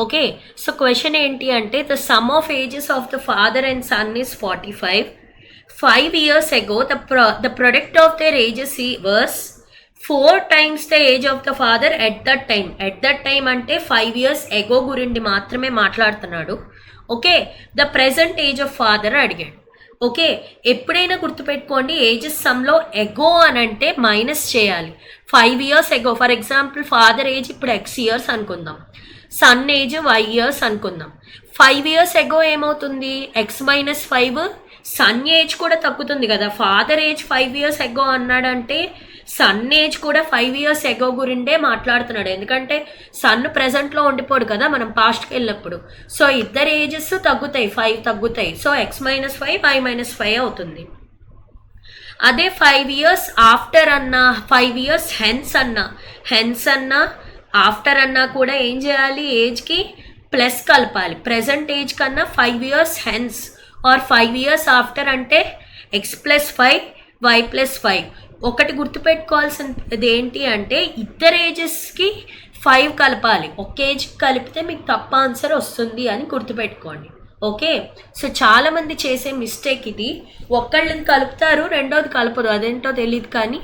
Okay, so question ఏంటి అంటే the sum of ages of the father and son is 45. 5 years ago the product of their ages was 4 times the age of the father at that time. At that time అంటే 5 years ago గురించి మాత్రమే మాట్లాడుతున్నాడు. Okay, the present age of father అడిగాడు. Okay, ఎప్పుడైనా గుర్తుపెట్టుకోండి ages సమ్లో ఎగో అని అంటే minus చేయాలి. 5 years ago, for example father age ఇప్పుడు X years అనుకుందాం, సన్ ఏజ్ Y years అనుకుందాం. 5 years ఎగో ఏమవుతుంది? X-5, సన్ ఏజ్ కూడా తగ్గుతుంది కదా. ఫాదర్ ఏజ్ 5 years ఎగో అన్నాడంటే సన్ ఏజ్ కూడా 5 years ఎగో గురిండే మాట్లాడుతున్నాడు. ఎందుకంటే సన్ ప్రెజెంట్లో ఉండిపోడు కదా మనం పాస్ట్కి వెళ్ళినప్పుడు. సో ఇద్దరు ఏజెస్ తగ్గుతాయి, 5 తగ్గుతాయి. సో X-5 Y-5 అవుతుంది. అదే 5 years ఆఫ్టర్ అన్నా, 5 years హెన్స్ అన్నా ఆఫ్టర్ అన్నా కూడా ఏం చేయాలి? ఏజ్కి ప్లస్ కలపాలి. ప్రెజెంట్ ఏజ్ కన్నా 5 years hence or 5 years after అంటే X+5 Y+5. ఒకటి గుర్తుపెట్టుకోవాల్సింది ఏంటి అంటే ఇద్దరు ఏజెస్కి 5 కలపాలి. ఒక ఏజ్ కలిపితే మీకు తప్ప ఆన్సర్ వస్తుంది అని గుర్తుపెట్టుకోండి. ఓకే, సో చాలామంది చేసే మిస్టేక్ ఇది. ఒక్కళ్ళని కలుపుతారు, రెండోది కలపరు, అదేంటో తెలియదు. కానీ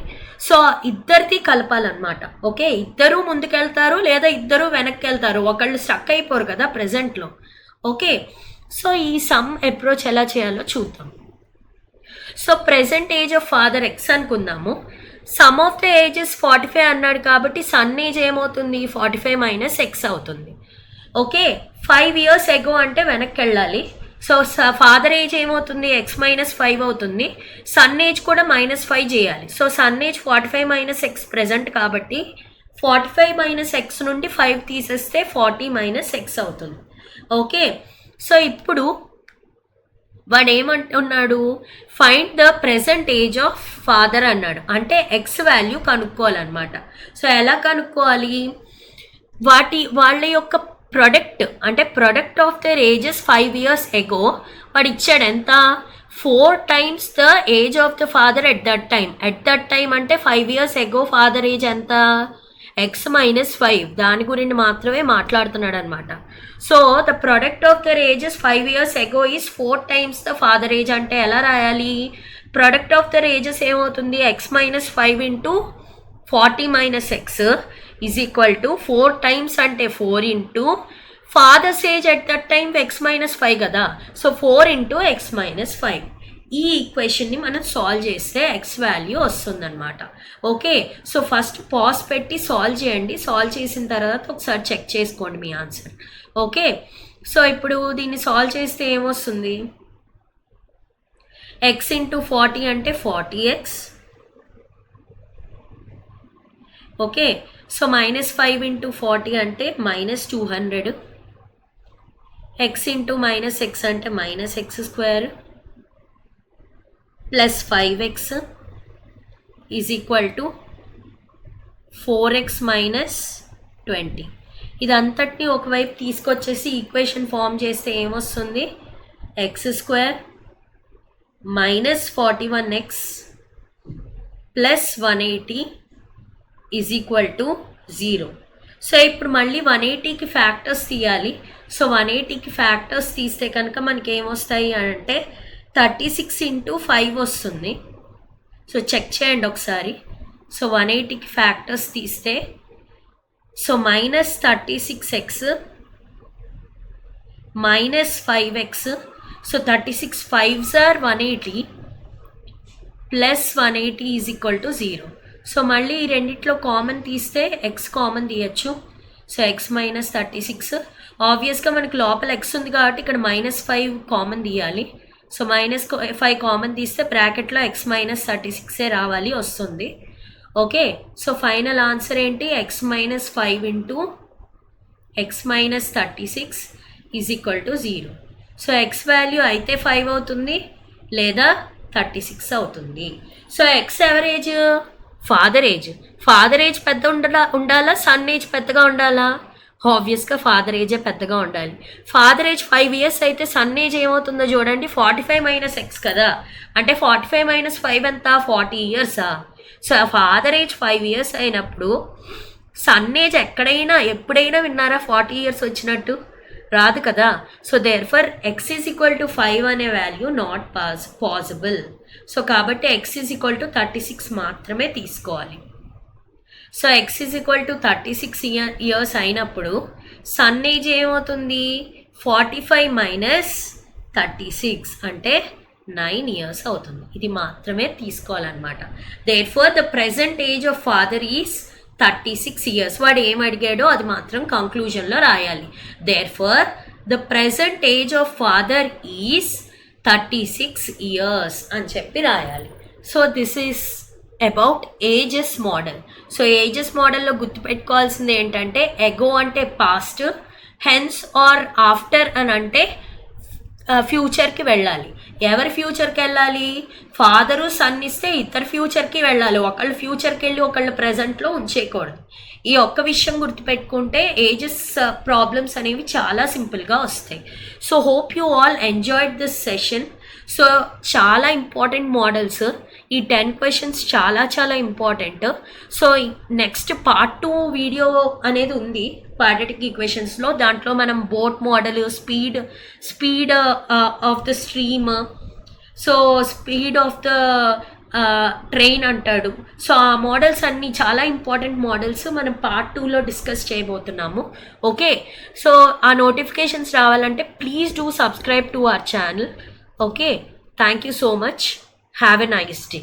సో ఇద్దరిది కలపాలన్నమాట. ఓకే, ఇద్దరు ముందుకెళ్తారు లేదా ఇద్దరు వెనక్కి వెళ్తారు, ఒకళ్ళు స్టక్ అయిపోరు కదా ప్రెజెంట్లో. ఓకే, సో ఈ సమ్ అప్రోచ్ ఎలా చేయాలో చూద్దాం. So present age of father X అనుకుందాము. సమ్ ఆఫ్ ద ఏజెస్ 45 అన్నాడు కాబట్టి సన్ ఏజ్ ఏమవుతుంది? 45 - X అవుతుంది. ఓకే, 5 years ఎగో అంటే వెనక్కి వెళ్ళాలి. సో ఫాదర్ ఏజ్ ఏమవుతుంది? X-5 అవుతుంది. సన్ ఏజ్ కూడా -5 చేయాలి. So sun age 45 - X present కాబట్టి 45 - X నుండి 5 తీసేస్తే 40 - X అవుతుంది. ఓకే, సో ఇప్పుడు వాడు ఏమంటున్నాడు? Find the present age of father అన్నాడు. అంటే X వాల్యూ కనుక్కోవాలన్నమాట. సో ఎలా కనుక్కోవాలి? వాళ్ళ యొక్క ప్రొడక్ట్ అంటే product of their ages 5 years ఎగో వాడు ఇచ్చాడు ఎంత? 4 times the age of the father at that time. At that time అంటే 5 years ఎగో ఫాదర్ ఏజ్ ఎంత? X-5. దాని గురించి మాత్రమే మాట్లాడుతున్నాడు అనమాట. So the product of their ages 5 years ago is 4 times the father age. అంటే ఎలా రాయాలి? ప్రొడక్ట్ ఆఫ్ దర్ ఏజెస్ ఏమవుతుంది? X-5 into 40 - X is equal to 4 times అంటే 4 into father's age at that time X-5 కదా. So 4 into X-5. ఈ ఈక్వేషన్ని మనం solve చేస్తే X వాల్యూ వస్తుందన్నమాట. ఓకే, సో ఫస్ట్ పాజ్ పెట్టి సాల్వ్ చేయండి. సాల్వ్ చేసిన తర్వాత ఒకసారి చెక్ చేసుకోండి మీ ఆన్సర్. ఓకే, సో ఇప్పుడు దీన్ని సాల్వ్ చేస్తే ఏమొస్తుంది? X into 40 అంటే 40X. ఓకే, సో -5 into 40 అంటే -200. X into -X అంటే -X² plus 5X is equal to 4X - 20. ఇదంతటిని ఒకవైపు తీసుకొచ్చేసి ఈక్వేషన్ ఫామ్ చేస్తే ఏమొస్తుంది? X² -41X plus 180 is equal to 0. So ఇప్పుడు మళ్ళీ 180కి ఫ్యాక్టర్స్ తీయాలి. సో 180కి ఫ్యాక్టర్స్ తీస్తే కనుక మనకి ఏమొస్తాయి అంటే 36 into 5 వస్తుంది. సో చెక్ చేయండి ఒకసారి. సో 180కి ఫ్యాక్టర్స్ తీస్తే so -36X -5X. So 36 5s are 180 plus 180 is equal to 0. So మళ్ళీ ఈ రెండిట్లో కామన్ తీస్తే X కామన్ తీయచ్చు. So X - 36. ఆబ్వియస్గా మనకి లోపల X ఉంది కాబట్టి ఇక్కడ -5 కామన్ తీయాలి. సో -5 కామన్ తీస్తే బ్రాకెట్లో X - 36 రావాలి, వస్తుంది. ఓకే, సో ఫైనల్ ఆన్సర్ ఏంటి? X - 5 into X - 36 is equal to 0. So X value అయితే 5 అవుతుంది లేదా 36 అవుతుంది. So X average father age పెద్ద ఉండాలా, సన్ ఏజ్ పెద్దగా ఉండాలా? ఆబ్వియస్గా ఫాదర్ ఏజే పెద్దగా ఉండాలి. ఫాదర్ ఏజ్ 5 years అయితే సన్ ఏజ్ ఏమవుతుందో చూడండి, 45 - x కదా, అంటే 45 - 5 ఎంత, 40 years. So father age 5 years అయినప్పుడు సన్ ఏజ్ ఎప్పుడైనా విన్నారా 40 years వచ్చినట్టు? రాదు కదా. So therefore x is equal to 5 అనే వాల్యూ నాట్ పాసిబుల్. సో కాబట్టి x ఈజ్ ఈక్వల్ టు 36 మాత్రమే తీసుకోవాలి. So x is equal to 36 years అయినప్పుడు సన్ ఏజ్ ఏమవుతుంది, 45 - 36 అంటే 9 years అవుతుంది. ఇది మాత్రమే తీసుకోవాలన్నమాట. Therefore the present age of father is 36 years. వాడు ఏం అడిగాడో అది మాత్రం కంక్లూజన్లో రాయాలి. Therefore the present age of father is 36 years అని చెప్పి రాయాలి. So this is about ages model. So ages మోడల్లో గుర్తుపెట్టుకోవాల్సింది ఏంటంటే ఎగో అంటే పాస్ట్, హెన్స్ ఆర్ ఆఫ్టర్ అని అంటే ఫ్యూచర్కి వెళ్ళాలి. ఎవరి ఫ్యూచర్కి వెళ్ళాలి? ఫాదరు సన్ ఇస్తే ఇద్దరు ఫ్యూచర్కి వెళ్ళాలి. ఒకళ్ళు ఫ్యూచర్కి వెళ్ళి ఒకళ్ళు ప్రజెంట్లో ఉంచేయకూడదు. ఈ ఒక్క విషయం గుర్తుపెట్టుకుంటే ఏజెస్ ప్రాబ్లమ్స్ అనేవి చాలా సింపుల్గా వస్తాయి. So hope you all enjoyed this session. So చాలా ఇంపార్టెంట్ మోడల్స్. ఈ 10 questions చాలా important. So next part 2 video అనేది ఉంది క్వాడ్రాటిక్ ఈక్వేషన్స్లో. దాంట్లో మనం boat model, speed of the stream, so speed of the train అంటాడు. సో ఆ మోడల్స్ అన్నీ చాలా ఇంపార్టెంట్ మోడల్స్ మనం part 2లో డిస్కస్ చేయబోతున్నాము. ఓకే, సో ఆ నోటిఫికేషన్స్ రావాలంటే please do subscribe to our channel. Okay, thank you so much. Have a nice day.